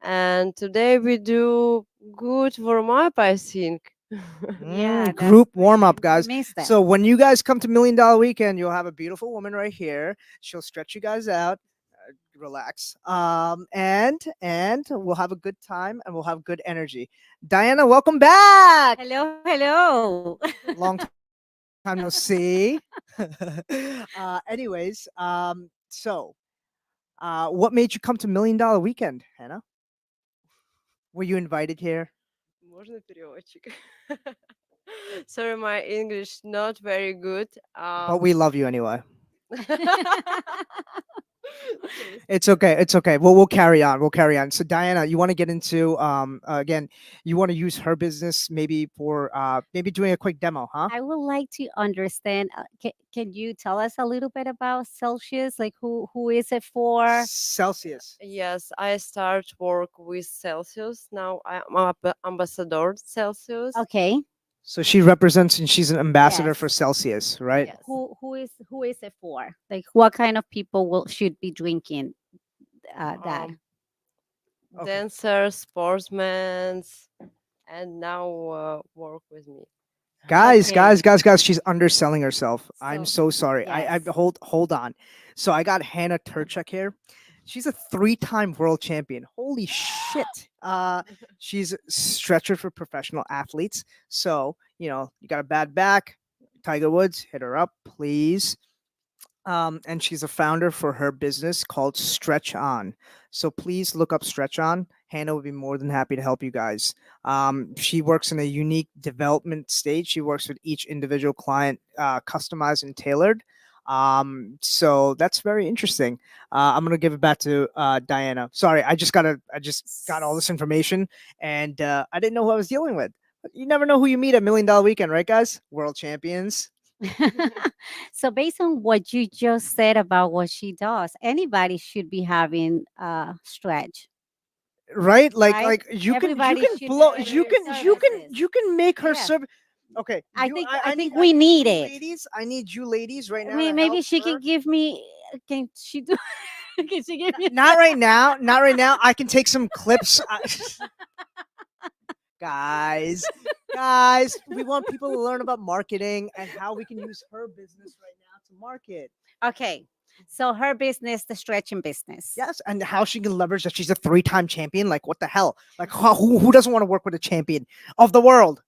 and today we do good warm up, I think. Yeah, that's Group warm up, we guys. missed that. So when you guys come to $1 Million Weekend, you'll have a beautiful woman right here. She'll stretch you guys out. Relax. And we'll have a good time and we'll have good energy. Diana, welcome back. Hello, hello. Long time no see. Anyways, what made you come to $1 Million Weekend, Hannah? Were you invited here? Можно переводчик? Sorry, my English not very good. But we love you anyway. Yes. It's okay. It's okay. Well, we'll carry on. We'll carry on. So, Diana, you want to get into again? You want to use her business maybe for maybe doing a quick demo, huh? I would like to understand. Can you tell us a little bit about Celsius? Like who is it for? Celsius. Yes, I start work with Celsius. Now I'm ambassador Celsius. Okay. So she represents and she's an ambassador for Yes. Celsius, right? Yes. Who is it for? Like what kind of people will should be drinking that? Okay. Dancers, sportsmen, and now work with me. Guys, Okay. guys, she's underselling herself. I'm So so sorry. I yes. hold on. So I got Hannah Turchuk here. She's a 3-time world champion. Holy shit. She's stretcher for professional athletes. So, you got a bad back. Tiger Woods, hit her up, please. And she's a founder for her business called Stretch On. So please look up Stretch On. Hannah would be more than happy to help you guys. She works in a unique development stage. She works with each individual client, customized and tailored. So that's very interesting. I'm gonna give it back to Diana. Sorry, I just got all this information, and I didn't know who I was dealing with. You never know who you meet at $1 Million Weekend, right, guys? World champions. So based on what you just said about what she does, anybody should be having stretch, Right, right? you Everybody can should be blow getting you her can services. you can make her Yeah. serve. Okay, I need think we need you it. ladies. I need you ladies right now to Maybe help she her. can give me. Can she do? Can she give me? Not right now, not right now. I can take some clips. Guys, we want people to learn about marketing and how we can use her business right now to market. Okay, so her business, the stretching business. Yes, and how she can leverage that she's a 3-time champion. Like, what the hell? Like, who doesn't want to work with a champion of the world?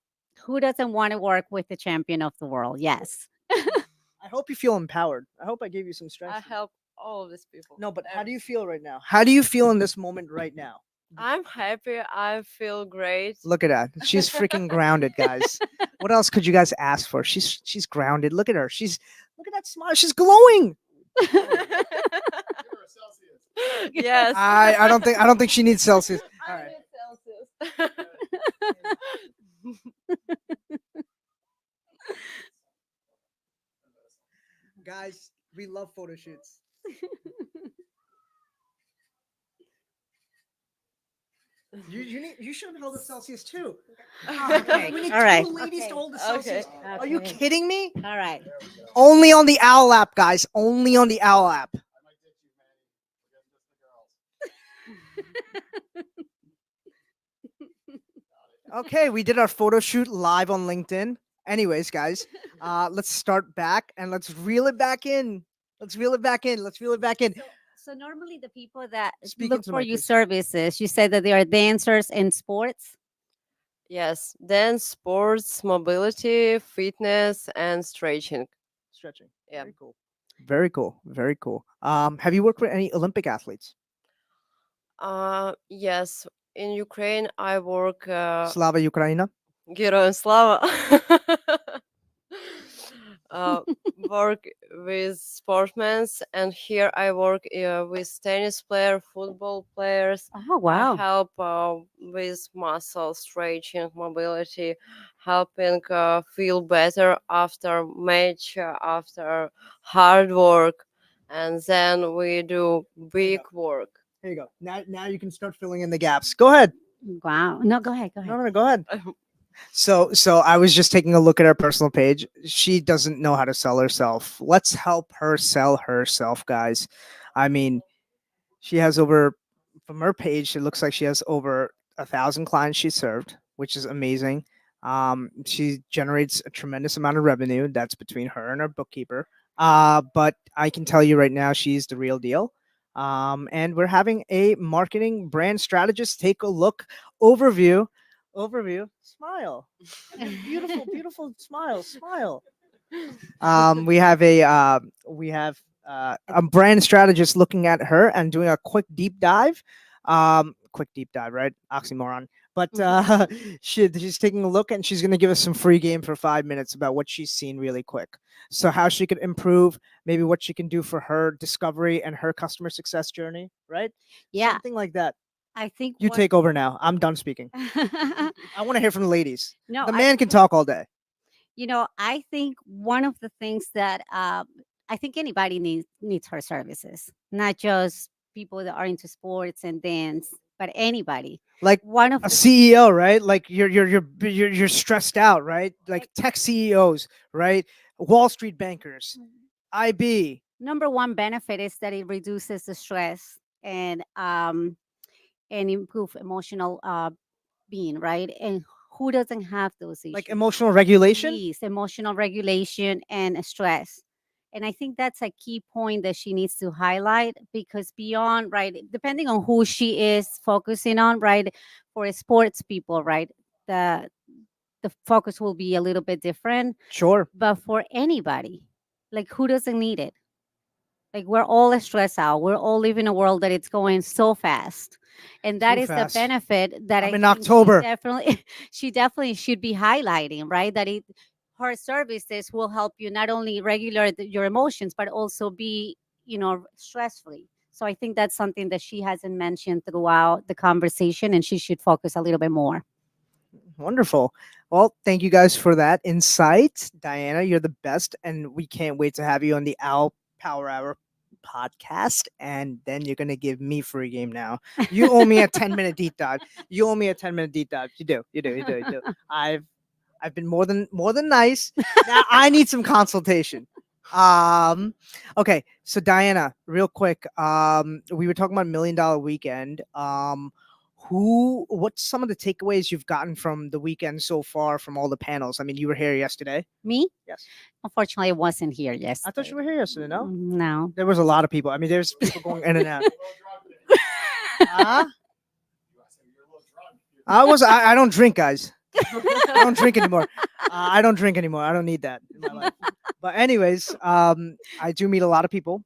Who doesn't want to work with the champion of the world? Yes. I hope you feel empowered. I hope I gave you some strength. I help all of these people. No, but how do you feel right now? How do you feel in this moment right now? I'm happy. I feel great. Look at that. She's freaking grounded, guys. What else could you guys ask for? She's grounded. Look at her. Look at that smile. She's glowing. Give her a Celsius. Yes. I don't think she needs Celsius. All I right. need Celsius. Guys, we love photo shoots. You should have held a Celsius too. Okay. We need All right. two ladies Okay. to hold the Okay. Celsius. Are you Okay. kidding me? All right. There we go. Only on the Owl app, guys. Only on the Owl app. I might ditch you, Manny. We're getting just the girls. Okay, we did our photo shoot live on LinkedIn. Anyways, guys, let's start back and let's reel it back in. Let's reel it back in. Let's reel it back in. So normally the people that Speak look into the for mic, your please. services, you said that they are dancers in sports. Yes. Dance, sports, mobility, fitness, and stretching. Stretching. Yeah. Very cool. Very cool. Very cool. Have you worked with any Olympic athletes? Yes. In Ukraine, I work Slava Ukraina. Героям слава. uh, work with sportsmen, and here I work with tennis player, football players. Oh I wow. help with muscle stretching, mobility, helping feel better after match, after hard work, and then we do big work. Here you go. Now you can start filling in the gaps. Go ahead. Wow. No, go ahead. Go No, ahead. no, no, go ahead. So I was just taking a look at her personal page. She doesn't know how to sell herself. Let's help her sell herself, guys. I mean, she has over from her page. It looks like she has over 1,000 clients she served, which is amazing. She generates a tremendous amount of revenue. That's between her and her bookkeeper. But I can tell you right now, she's the real deal. And we're having a marketing brand strategist take a look overview. Overview. Smile. Beautiful, beautiful smile. Smile. We have a brand strategist looking at her and doing a quick deep dive. Quick deep dive, right? Oxymoron. But she's taking a look and she's going to give us some free game for 5 minutes about what she's seen really quick. So how she could improve, maybe what she can do for her discovery and her customer success journey, right? Yeah, Something like that. I think You what. take over now. I'm done speaking. I want to hear from the ladies. No, The man can talk all day. I think one of the things that I think anybody needs her services, not just people that are into sports and dance, but anybody. Like One of a the CEO, right? Like you're stressed out, right? Like tech CEOs, right? Wall Street bankers, IB. number one benefit is that it reduces the stress and improve emotional being, right? And who doesn't have those Like issues? emotional regulation. Yes, emotional regulation and stress. And I think that's a key point that she needs to highlight because beyond, right, depending on who she is focusing on, right, for sports people, right, the the focus will be a little bit different. Sure. But for anybody, like who doesn't need it? Like we're all stressed out. We're all living in a world that it's going so fast. And that Too is the fast. benefit that I'm I in think October. she definitely should be highlighting, right? That her services will help you not only regulate your emotions, but also be, stress free. So I think that's something that she hasn't mentioned throughout the conversation and she should focus a little bit more. Wonderful. Well, thank you guys for that insight. Diana, you're the best. And we can't wait to have you on the Owl Power Hour podcast. And then you're going to give me free game now. You owe me a 10-minute deep dive. You owe me a 10-minute deep dive. You do. You do. You do. You do. I've been more than nice. Now I need some consultation. Okay, so Diana, real quick. We were talking about $1 million weekend. What's some of the takeaways you've gotten from the weekend so far from all the panels? I mean, you were here yesterday. Me? Yes. Unfortunately, I wasn't here I thought yesterday. you were here yesterday, no? No. There was a lot of people. I mean, there's people going in and out. Huh? I don't drink, guys. I don't drink anymore. I don't drink anymore. I don't need that in my life. But anyways, I do meet a lot of people,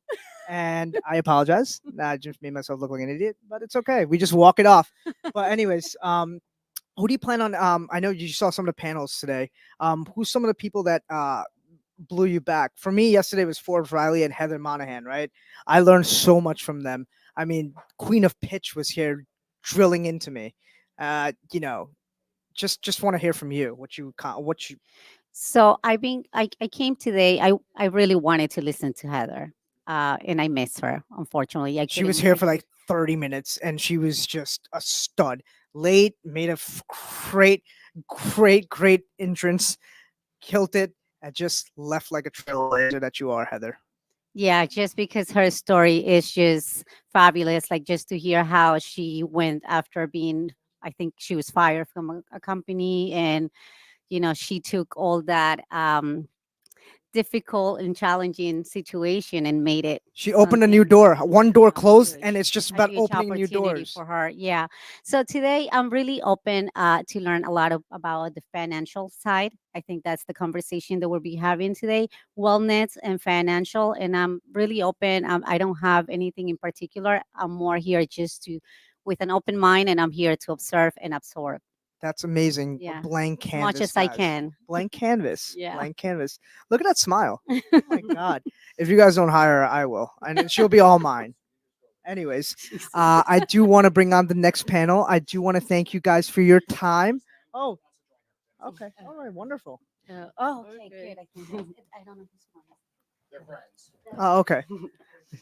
and I apologize. I just made myself look like an idiot, but it's okay. We just walk it off. But anyways, who do you plan on? I know you saw some of the panels today. Who's some of the people that blew you back? For me, yesterday was Forbes Riley and Heather Monahan. Right, I learned so much from them. I mean, Queen of Pitch was here drilling into me. You know, just want to hear from you what you So I came today. I really wanted to listen to Heather, and I missed her. Unfortunately, I she was couldn't. here for like 30 minutes and she was just a stud. Late, made a great entrance, killed it, and just left like a trailblazer that you are, Heather. Yeah, just because her story is just fabulous. Like just to hear how she went after being, I think she was fired from a company, and she took all that difficult and challenging situation and made it She opened a new door. One door closed huge, and it's just a about huge opening new opportunity doors. for her. Yeah. So today I'm really open to learn a lot about the financial side. I think that's the conversation that we'll be having today, wellness and financial. And I'm really open. I don't have anything in particular. I'm more here just to, with an open mind, and I'm here to observe and absorb. That's amazing. A Yeah. blank As much canvas, as I guys. can. Blank canvas. Yeah. Blank canvas. Look at that smile. Oh my god. If you guys don't hire her, I will. And she'll be all mine. Anyways, Jesus. I do want to bring on the next panel. I do want to thank you guys for your time. Oh, okay. All right. Wonderful. Oh, okay, Okay. good. I don't know who's one. They're friends. Oh, okay.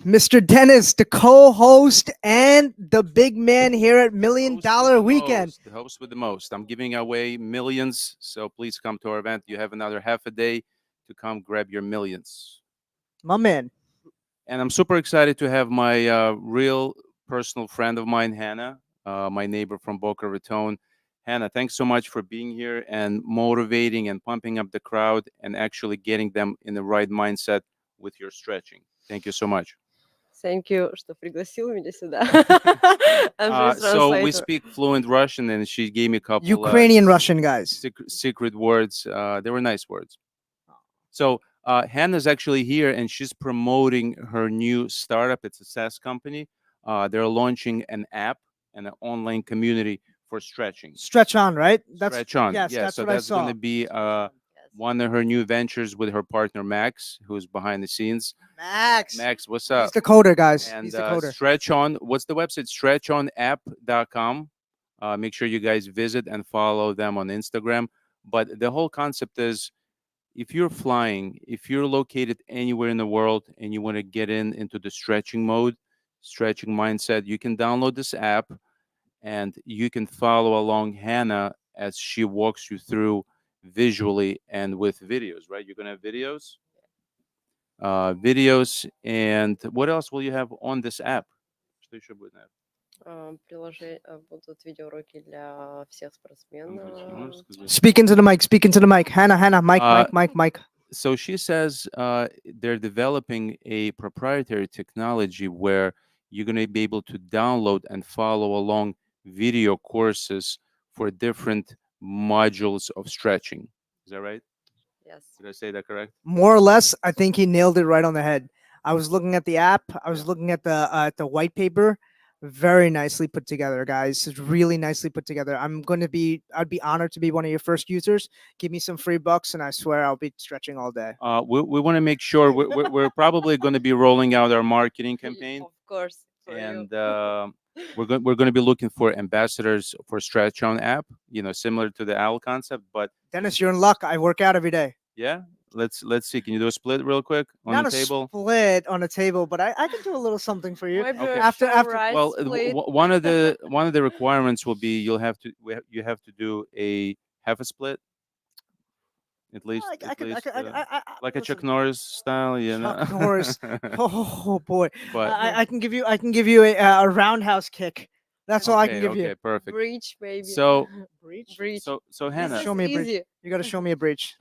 Mr. Dennis, the co-host and the big man here at Million Host with Dollar the Weekend. most, the host with the most. I'm giving away millions, so please come to our event. You have another half a day to come grab your millions. My man. And I'm super excited to have my real personal friend of mine, Hannah, my neighbor from Boca Raton. Hannah, thanks so much for being here and motivating and pumping up the crowd and actually getting them in the right mindset with your stretching. Thank you so much. Thank you, что пригласил меня сюда. And please So we translate. speak fluent Russian, and she gave me a couple Ukrainian Russian guys. secret words. They were nice words. So Hannah's actually here, and she's promoting her new startup. It's a SaaS company. They're launching an app and an online community for stretching. Stretch on, right? Stretch on, Yes, yeah. that's So what I that's saw. going to be one of her new ventures with her partner Max, who's behind the scenes. Max. Max, what's He's up? the coder, guys. And He's the coder. Stretch On, what's the website? Stretchonapp.com. Make sure you guys visit and follow them on Instagram. But the whole concept is if you're flying, if you're located anywhere in the world and you want to get into the stretching mode, stretching mindset, you can download this app and you can follow along Hannah as she walks you through visually and with videos, right? You're going to have videos. And what else will you have on this app? Что еще будет на app? Будут видеоуроки для всех Можешь спортсменов. сказать? Speak into the mic. Speak into the mic. Hannah, mic, Uh, mic. So she says they're developing a proprietary technology where you're going to be able to download and follow along video courses for different modules of stretching. Is that right? Yes. Did I say that correct? More or less, I think he nailed it right on the head. I was looking at the app. I was Yeah. looking at the white paper. Very nicely put together, guys. It's really nicely put together. I'd be honored to be one of your first users. Give me some free bucks, and I swear I'll be stretching all day. We want to make sure we're probably going to be rolling out our marketing campaign, Of course. For you. and we're going to be looking for ambassadors for Stretch On app. You know, similar to the Owwll concept, but Dennis, you're in luck. I work out every day. yeah. Let's see. Can you do a split real quick on Not the a table? split on a table, but I can do a little something for you. Maybe Okay. a After- show after- right Well, split. one of the requirements will be you have to do a half a split, at least like a Chuck Norris style, you know. Chuck Norris. Oh boy, But I can give you a roundhouse kick. That's all I can give okay, you. perfect. Breach, maybe. So Breach? Breach. so Hannah, This Show is me a breach. easy. You got to show me a breach.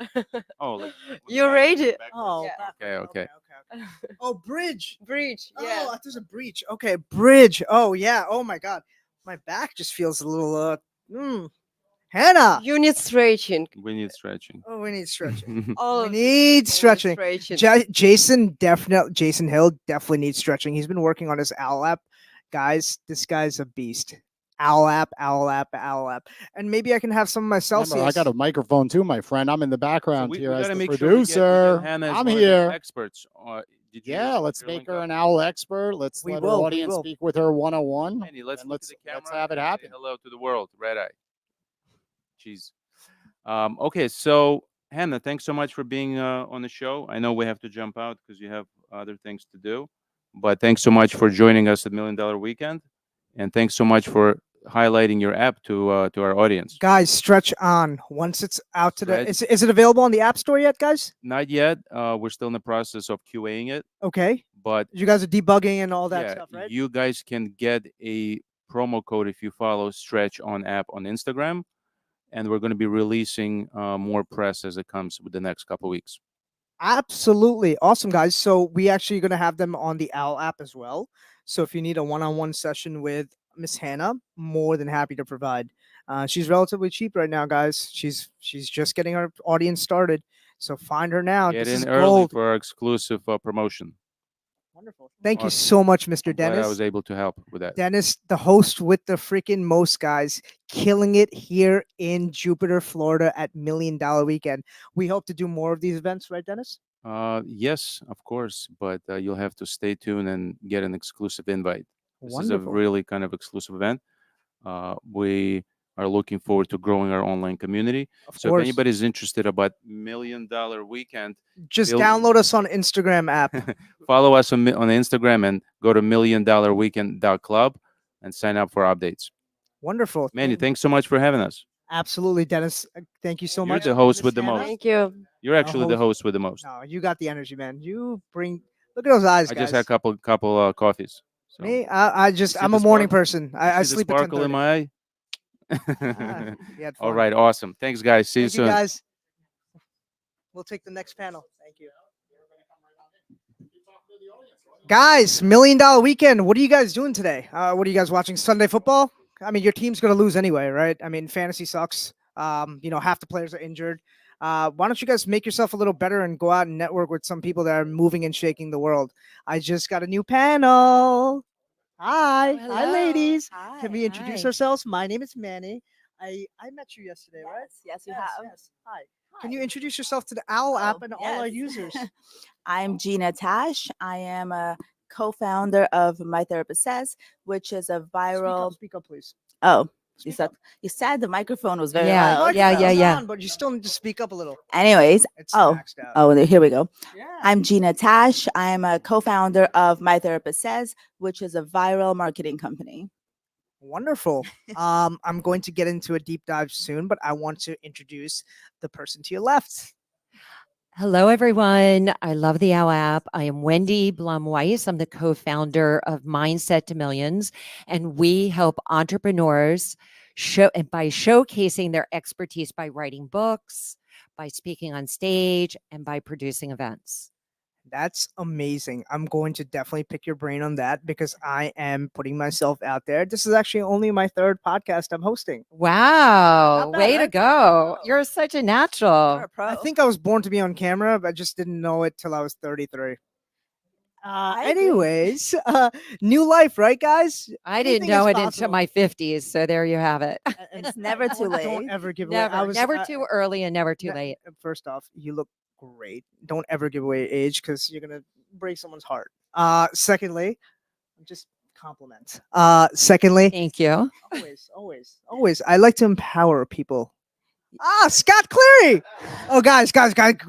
oh, like You ready? Oh, Yeah. backwards. Okay. Oh, bridge. Breach. Oh, Yeah. I thought it was a breach. Okay, bridge. Oh yeah. Oh my God, my back just feels a little. Hannah. You need stretching. we need stretching. Oh, we need stretching. All We of need people stretching. stretching. Jason Hill definitely needs stretching. He's been working on his Owwll app, guys. This guy's a beast. Owwll app, and maybe I can have some of my Remember, Celsius. I got a microphone too, my friend. I'm in the So background we here as gotta the make producer. sure we get Hannah as I'm one of the here. experts. Did you Yeah, look let's your make link her up? an owl expert. Let's We let will, our we audience will. speak with her one-on-one. Henny, let's and look at the camera. let's have it and say happen. hello to the world. Red eye. Jeez. Okay, so Hannah, thanks so much for being on the show. I know we have to jump out because you have other things to do, but thanks so much for joining us at Million Dollar Weekend, and thanks so much for highlighting your app to our audience. Guys, stretch on. Once it's out to the, Stretch. is it available on the App Store yet, guys? Not yet. We're still in the process of QAing it, Okay, but you guys are debugging and all that yeah, stuff, right? you guys can get a promo code if you follow Stretch On app on Instagram, and we're going to be releasing more press as it comes with the next couple weeks. Absolutely. Awesome, guys. So we actually going to have them on the Owwll app as well. So if you need a one-on-one session with Miss Hannah, more than happy to provide. She's relatively cheap right now, guys. She's just getting her audience started. So find her now. Get This is in early gold. for our exclusive promotion. Wonderful. Thank you Awesome. so much, Mr. I'm glad I Dennis. was able to help with that. Dennis, the host with the freaking most, guys, killing it here in Jupiter, Florida at Million Dollar Weekend. We hope to do more of these events, right, Dennis? Yes, of course, but you'll have to stay tuned and get an exclusive invite. This is a Wonderful. really kind of exclusive event. We are looking forward to growing our online community. Of So course. if anybody's interested about $1 Million Weekend, Just feel- download us on Instagram app. Follow us on Instagram and go to milliondollarweekend.club and sign up for updates. Wonderful. Manny, thanks so much for having us. Absolutely, Dennis. Thank you so You're much. the host Miss with the Hannah. most. Thank you. You're actually the host with the most. No, you got the energy, man. You bring. Look at those eyes, I guys. just had a couple coffees. So. Me, I You just see I'm the a morning spark- person. you I see the sleep at sparkle in 10:30. my eye. We had All fun. right, awesome. Thanks, guys. See you Thank you, soon. guys. We'll take the next panel. Thank you. Guys, $1 million weekend. What are you guys doing today? What are you guys watching? Sunday football? I mean, your team's gonna lose anyway, right? I mean, fantasy sucks. Half the players are injured. Why don't you guys make yourself a little better and go out and network with some people that are moving and shaking the world? I just got a new panel. Hi, hi, ladies. Can we introduce ourselves? My name is Manny. I met you yesterday, right? Yes, you have. Yes. Hi. Can you introduce yourself to the Owwll app and all our yes. users? I'm Gina Tash. I am a co-founder of My Therapist Says, which is a viral. Speak up, please. Oh, Speak you said the microphone was very Yeah, loud. yeah, yeah, Microphone's yeah. on, but you still need to speak up a little. Anyways, It's oh, maxed out. oh, here we go. Yeah. I'm Gina Tash. I am a co-founder of My Therapist Says, which is a viral marketing company. Wonderful. I'm going to get into a deep dive soon, but I want to introduce the person to your left. Hello, everyone. I love the Owwll app. I am Wendy Blum-Weiss. I'm the co-founder of Mindset to Millions, and we help entrepreneurs by showcasing their expertise by writing books, by speaking on stage, and by producing events. That's amazing. I'm going to definitely pick your brain on that because I am putting myself out there. This is actually only my third podcast I'm hosting. Wow, Not bad, way to right? go. You're such a natural. You're a pro. I think I was born to be on camera, but I just didn't know it till I was 33. I agree. Anyways, new life, right, guys? I didn't Anything know is it until possible. my 50s, so there you have it. It's never too late. Don't ever give away. Never, never I- too early and never too ne- late. First off, you look great. Don't ever give away age because you're gonna break someone's heart. Secondly, just compliments. Secondly, Thank you. always. I like to empower people. Scott Cleary. Oh, guys,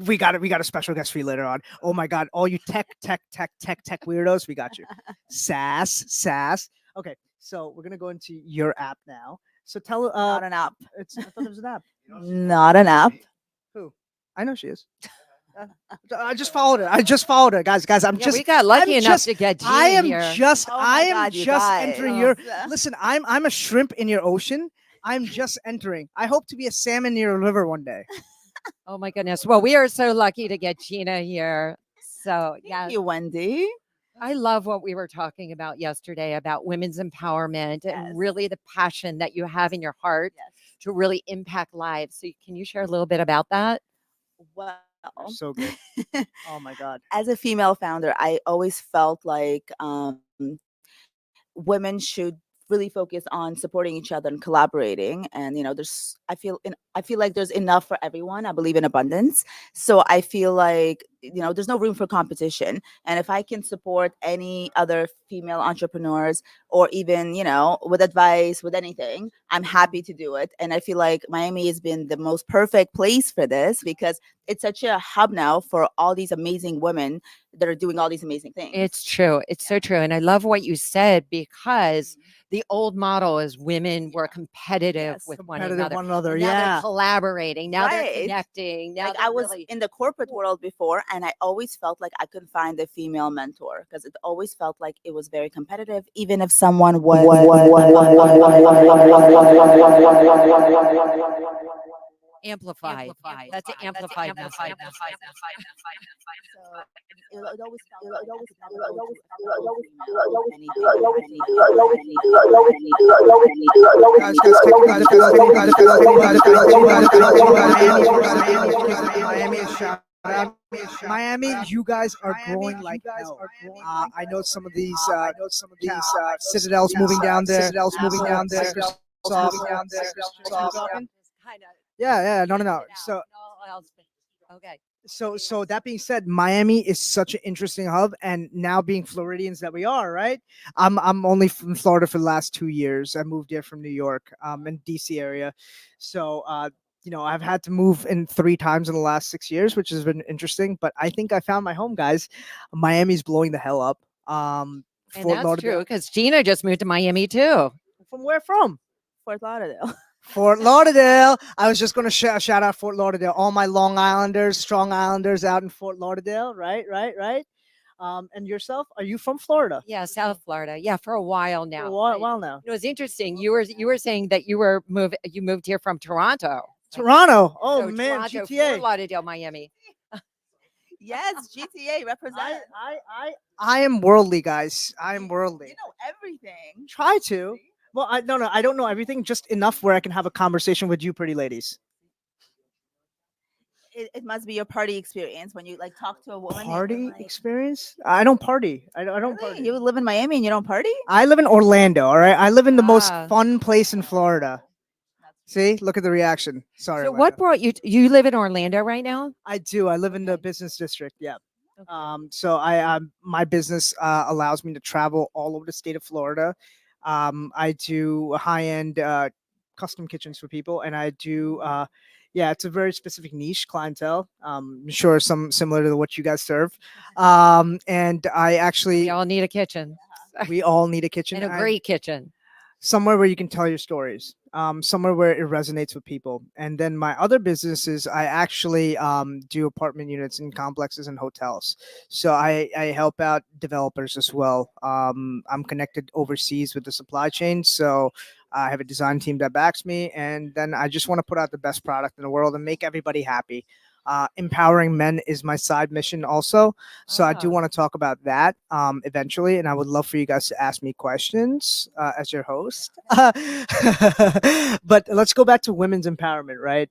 we got it. We got a special guest for you later on. Oh my God, all you tech weirdos, we got you. Sass. Okay, so we're gonna go into your app now. So tell Not an app. I thought it was an app. Not an app. Who? I know she is. I just followed her. Guys. I'm Yeah, just. we got lucky I'm enough just- to get Gina I am here. just. Oh my I am God, you just guys. entering Oh. your. Yeah. Listen, I'm a shrimp in your ocean. I'm just entering. I hope to be a salmon in your liver one day. Oh my goodness. Well, we are so lucky to get Gina here. So, yeah, Thank you, Wendy. I love what we were talking about yesterday about women's empowerment Yes. and really the passion that you have in your heart Yes. to really impact lives. So, can you share a little bit about that? Well, You're so good. Oh my God. as a female founder, I always felt like women should really focus on supporting each other and collaborating. And there's I feel like there's enough for everyone. I believe in abundance, so I feel like there's no room for competition. And if I can support any other female entrepreneurs, or even with advice, with anything, I'm happy to do it. And I feel like Miami has been the most perfect place for this because it's such a hub now for all these amazing women that are doing all these amazing things. It's true. It's so true. And I love what you said because the old model is women were competitive Yes. with one Competitive another. one another. And now they're Yeah. collaborating. Now they're Right. connecting. Now Like they're I was really- in the corporate world before, and I always felt like I couldn't find a female mentor because it always felt like it was very competitive, even if someone was. amplified. That's an amplified message. So it always felt like I could never go to Miami is shout out. Miami, you guys are growing like hell. I know some of these citadels moving down there. Yeah, no. So Okay. so that being said, Miami is such an interesting hub, and now being Floridians that we are, right? I'm only from Florida for the last 2 years. I moved here from New York, in DC area. So I've had to move in 3 times in the last 6 years, which has been interesting. But I think I found my home, guys. Miami's blowing the hell up. And Fort that's Lauderdale. true because Gina just moved to Miami too. From where from? Fort Lauderdale. Fort Lauderdale. I was just going to shout out Fort Lauderdale. All my Long Islanders, Strong Islanders out in Fort Lauderdale. Right, right, right. And yourself? Are you from Florida? Yeah, South Florida. Yeah, for a while For now. a while, Right. while now. It was interesting. You were saying that you moved here from Toronto. Toronto. Oh So man, Toronto, Fort GTA. Lauderdale, Miami. Yes, GTA represent. I am worldly, guys. I am worldly. You know everything. Try to. Well, no, I don't know everything. Just enough where I can have a conversation with you, pretty ladies. It must be your party experience when you like talk to a woman. and you're Party like, experience? I don't party. I don't really? party. You live in Miami and you don't party? I live in Orlando. All right. I live in the most Ah. fun place in Florida. See, look at the reaction. Sorry. So about what that. brought you live in Orlando right now? I do. I live in the Okay. business district. Yeah. So I my business allows me to travel all over the state of Florida. I do high end custom kitchens for people, and I do. Yeah, it's a very specific niche clientele. I'm sure some similar to what you guys serve. And I We actually, all need a kitchen we all need a kitchen. and a and great kitchen. somewhere where you can tell your stories, somewhere where it resonates with people. And then my other businesses, I actually do apartment units and complexes and hotels. So I help out developers as well. I'm connected overseas with the supply chain. So I have a design team that backs me. And then I just want to put out the best product in the world and make everybody happy. Empowering men is my side mission also. So I do Ah. want to talk about that eventually, and I would love for you guys to ask me questions as your host. But let's go back to women's empowerment, right?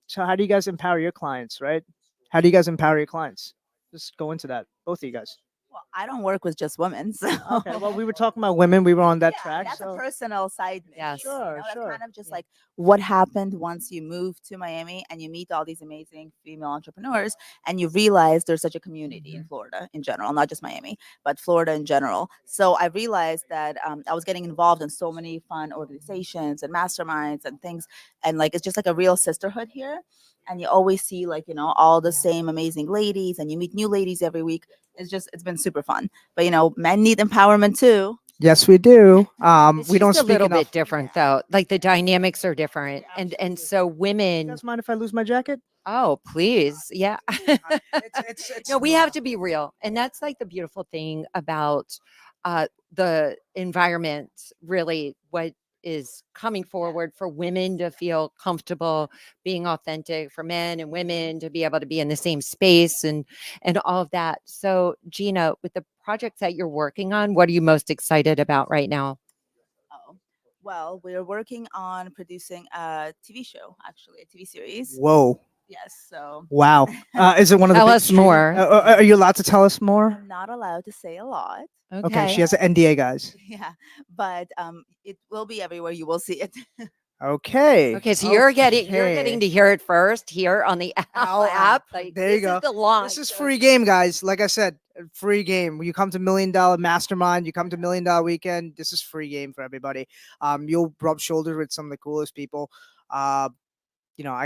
So how do you guys empower your clients, right? How do you guys empower your clients? Just go into that, both of you guys. Well, I don't work with just women, so Okay. Well, we were talking about women. We were on that yeah, track. that's So a personal side mission. Yes. Sure, That's sure. kind of just Yeah. like what happened once you move to Miami and you meet all these amazing female entrepreneurs and you realize there's such a community in Florida in general, not just Miami, but Florida in general. So I realized that I was getting involved in so many fun organizations and masterminds and things, and like it's just like a real sisterhood here. And you always see like all the same amazing ladies, and you meet new ladies every week. It's been super fun. But men need empowerment too. yes, we do. It's We don't just a speak little enough. bit different though. Like the dynamics are different. And absolutely. so You women, guys mind if I lose my jacket? oh, please. Yeah. It's No, we have to be real. And that's like the beautiful thing about the environment, really, what is coming forward for women to feel comfortable being authentic, for men and women to be able to be in the same space and all of that. So Gina, with the projects that you're working on, what are you most excited about right now? Oh, well, we're working on producing a TV show, actually, a TV series. Whoa. Yes, so Wow. Is it one of the Tell big us streaming- more. are you allowed to tell us more? I'm not allowed to say a lot. Okay, she has an NDA, guys. Yeah, but it will be everywhere. You will see it. Okay. Okay, so you're getting to hear it first here on the Owl Owl app. app. Like, There you this go. is the launch. This is free game, guys. Like I said, free game. You come to $1 Million Mastermind, you come to $1 Million Weekend. This is free game for everybody. You'll rub shoulders with some of the coolest people. I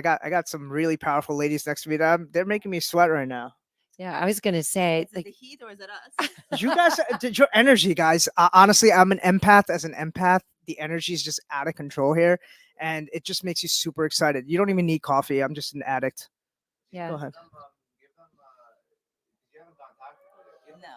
got some really powerful ladies next to me that they're making me sweat right now. Yeah, I was gonna say, Is it like, the heat or is it us? You guys, did your energy, guys? Honestly, I'm an empath. As an empath, the energy is just out of control here, and it just makes you super excited. You don't even need coffee. I'm just an addict. Go yeah. ahead. No.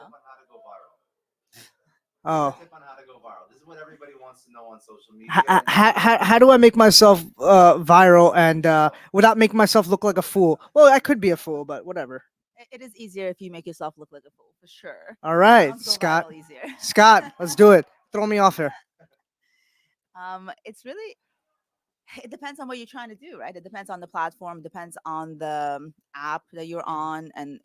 Oh, Tip on how to go viral. This is what everybody wants to know on social media. how do I make myself viral and without making myself look like a fool? Well, I could be a fool, but whatever. It is easier if you make yourself look like a fool, for sure. All right, Sounds go Scott. viral easier. Scott, let's do it. Throw me off here. It's really it depends on what you're trying to do, right? It depends on the platform, depends on the app that you're on, and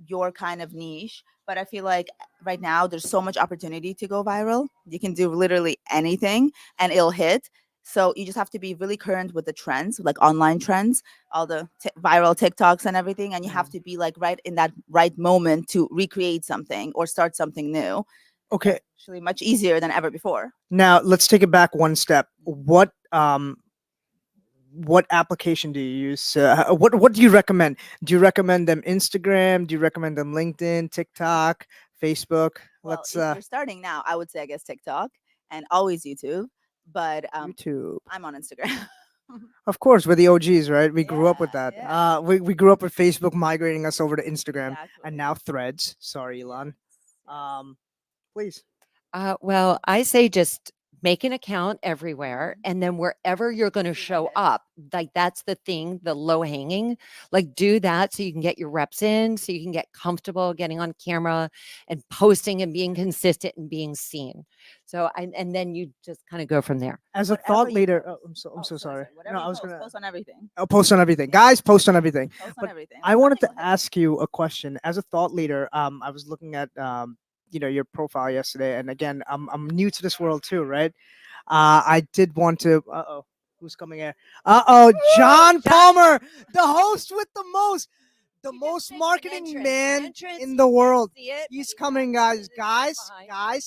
your kind of niche. But I feel like right now there's so much opportunity to go viral. You can do literally anything and it'll hit. So you just have to be really current with the trends, like online trends, all the viral TikToks and everything, and you have to be like right in that right moment to recreate something or start something new. Okay, Actually, much easier than ever before. now let's take it back one step. what application do you use? What do you recommend? Do you recommend them Instagram? Do you recommend them LinkedIn, TikTok, Facebook? Well, Let's if you're starting now, I would say I guess TikTok and always YouTube, but YouTube. I'm on Instagram. Of course, we're the OGs, right? We grew up with Yeah, that. yeah. We grew up with Facebook migrating us over to Instagram, and Exactly. now Threads. Sorry, Yes, Elon. yes. Please. Well, I say just make an account everywhere, and then wherever you're going to See show hits. up, like that's the thing, the low hanging, like do that so you can get your reps in, so you can get comfortable getting on camera and posting and being consistent and being seen. So, and then you just kind of go from there. As a Whatever thought you leader, post. I'm so Sorry, sorry. sorry. Whatever No, you I was post, gonna. post on everything. I'll post on everything, guys. Post on everything. Post on But everything. I Like wanted nothing to will hit. ask you a question. As a thought leader, I was looking at your profile yesterday, and again, I'm new to this world too, right? I did want to. Who's coming here? John Palmer, the host with the most, the most marketing man in the world. He's coming, guys. Guys,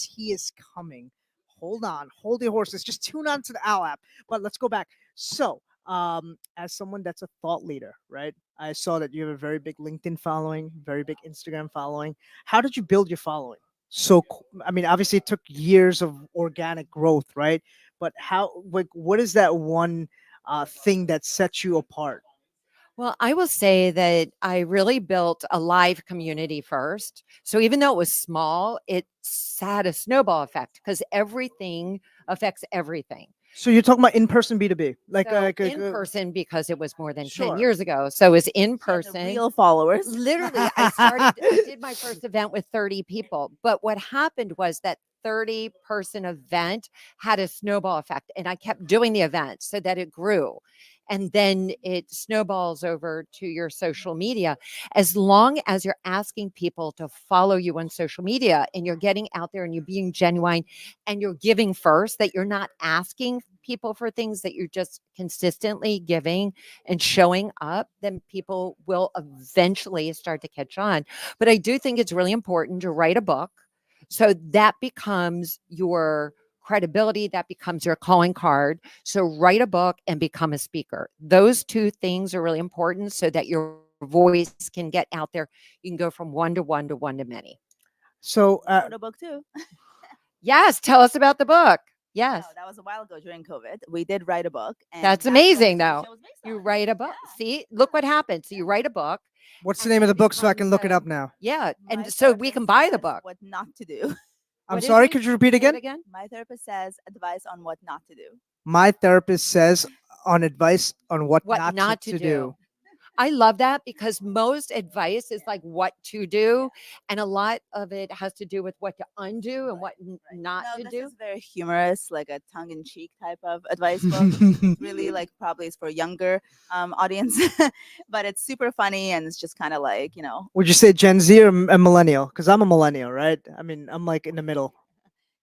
he is coming. Hold on, hold your horses. Just tune on to the Owl app. But let's go back. So, as someone that's a thought leader, right? I saw that you have a very big LinkedIn following, very big Instagram following. How did you build your following? I mean, obviously, it took years of organic growth, right? But how, like, what is that one thing that sets you apart? Well, I will say that I really built a live community first. So even though it was small, it had a snowball effect because everything affects everything. So you're talking about in-person B2B, like, So in person, because it was more than 10 sure. years ago. So it was in She had the person. real followers. Literally, I did my first event with 30 people. But what happened was that 30-person event had a snowball effect. And I kept doing the event so that it grew. And then it snowballs over to your social media. As long as you're asking people to follow you on social media and you're getting out there and you're being genuine and you're giving first, that you're not asking people for things, that you're just consistently giving and showing up, then people will eventually start to catch on. But I do think it's really important to write a book. So that becomes your credibility, that becomes your calling card. So write a book and become a speaker. Those two things are really important so that your voice can get out there. You can go from one to one to one to many. So, I wrote a book too. Yes, tell us about the book. No, Yes. that was a while ago during COVID. We did write a book, and That's what amazing the though. show was based You on. write a book. Yeah. See, look what happened. So you write a book. what's the and name of then the it book so I can becomes look it a- up now? Yeah. My And so we therapist can buy the says book. What not to do. I'm What is sorry, it? could you repeat Say it again? again? My therapist says advice on what not to do. My therapist says on advice on what What not to do. I love that because most advice is like what to do, and a lot of it has to do with what to undo and what not No, to this do. is very humorous, like a tongue-in-cheek type of advice book. It's really like probably is for younger audience, but it's super funny and it's just kind of like Would you say Gen Z or a millennial? Because I'm a millennial, right? I mean, I'm like in the middle.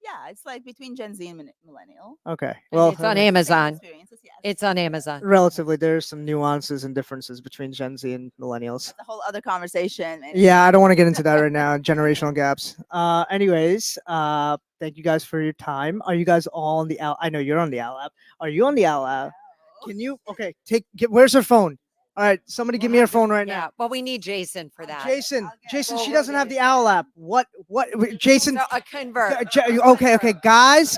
yeah, it's like between Gen Z and millennial. Okay. And Well, it's on I mean, Same Amazon. experiences, yes. It's on Amazon. relatively, there's some nuances and differences between Gen Z and millennials. That's a whole other conversation. Yeah, I don't want to get into that right now. Generational gaps. Anyways, thank you guys for your time. Are you guys all on the Owl? I know you're on the Owl app. Are you on the Owl app? Can you? Okay, where's her phone? All right, somebody give me her phone right now. Yeah. Well, we need Jason for that. Jason, Jason, Well, she we'll doesn't have get the Owl app. What? Jason? So a convert. Okay, guys,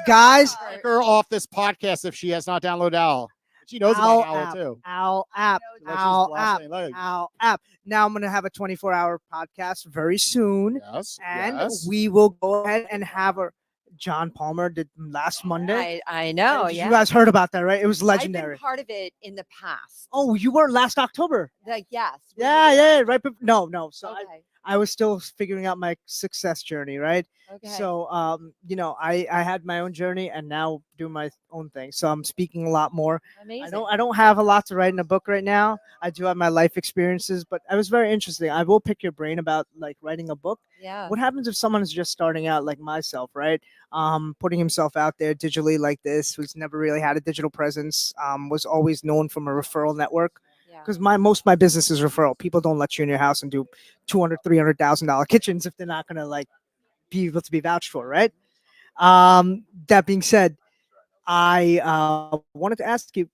Her off this podcast if she has not downloaded Owl. She knows Owl about Owl app, too. Owl app, Like she's Owl lost app, any legs. Owl app. Now I'm gonna have a 24-hour podcast very soon, Yes. and yes. we will go ahead and have a. John Palmer did last Monday. I know. You Yeah. guys heard about that, right? It was I've legendary. been part of it in the past. Oh, you were last October. Like yes. we Yeah, were- yeah, right. No. So Okay. I was still figuring out my success journey, right? Okay. So, I had my own journey and now do my own thing. So I'm speaking a lot more. Amazing. I don't have a lot to write in a book right now. I do have my life experiences, but it was very interesting. I will pick your brain about like writing a book. Yeah. What happens if someone is just starting out like myself, right? Putting himself out there digitally like this, who's never really had a digital presence, was always known from a referral network. Yeah. Because most of my business is referral. People don't let you in your house and do $200,000, $300,000 kitchens if they're not gonna like be able to be vouched for, right? That being said, I wanted to ask you,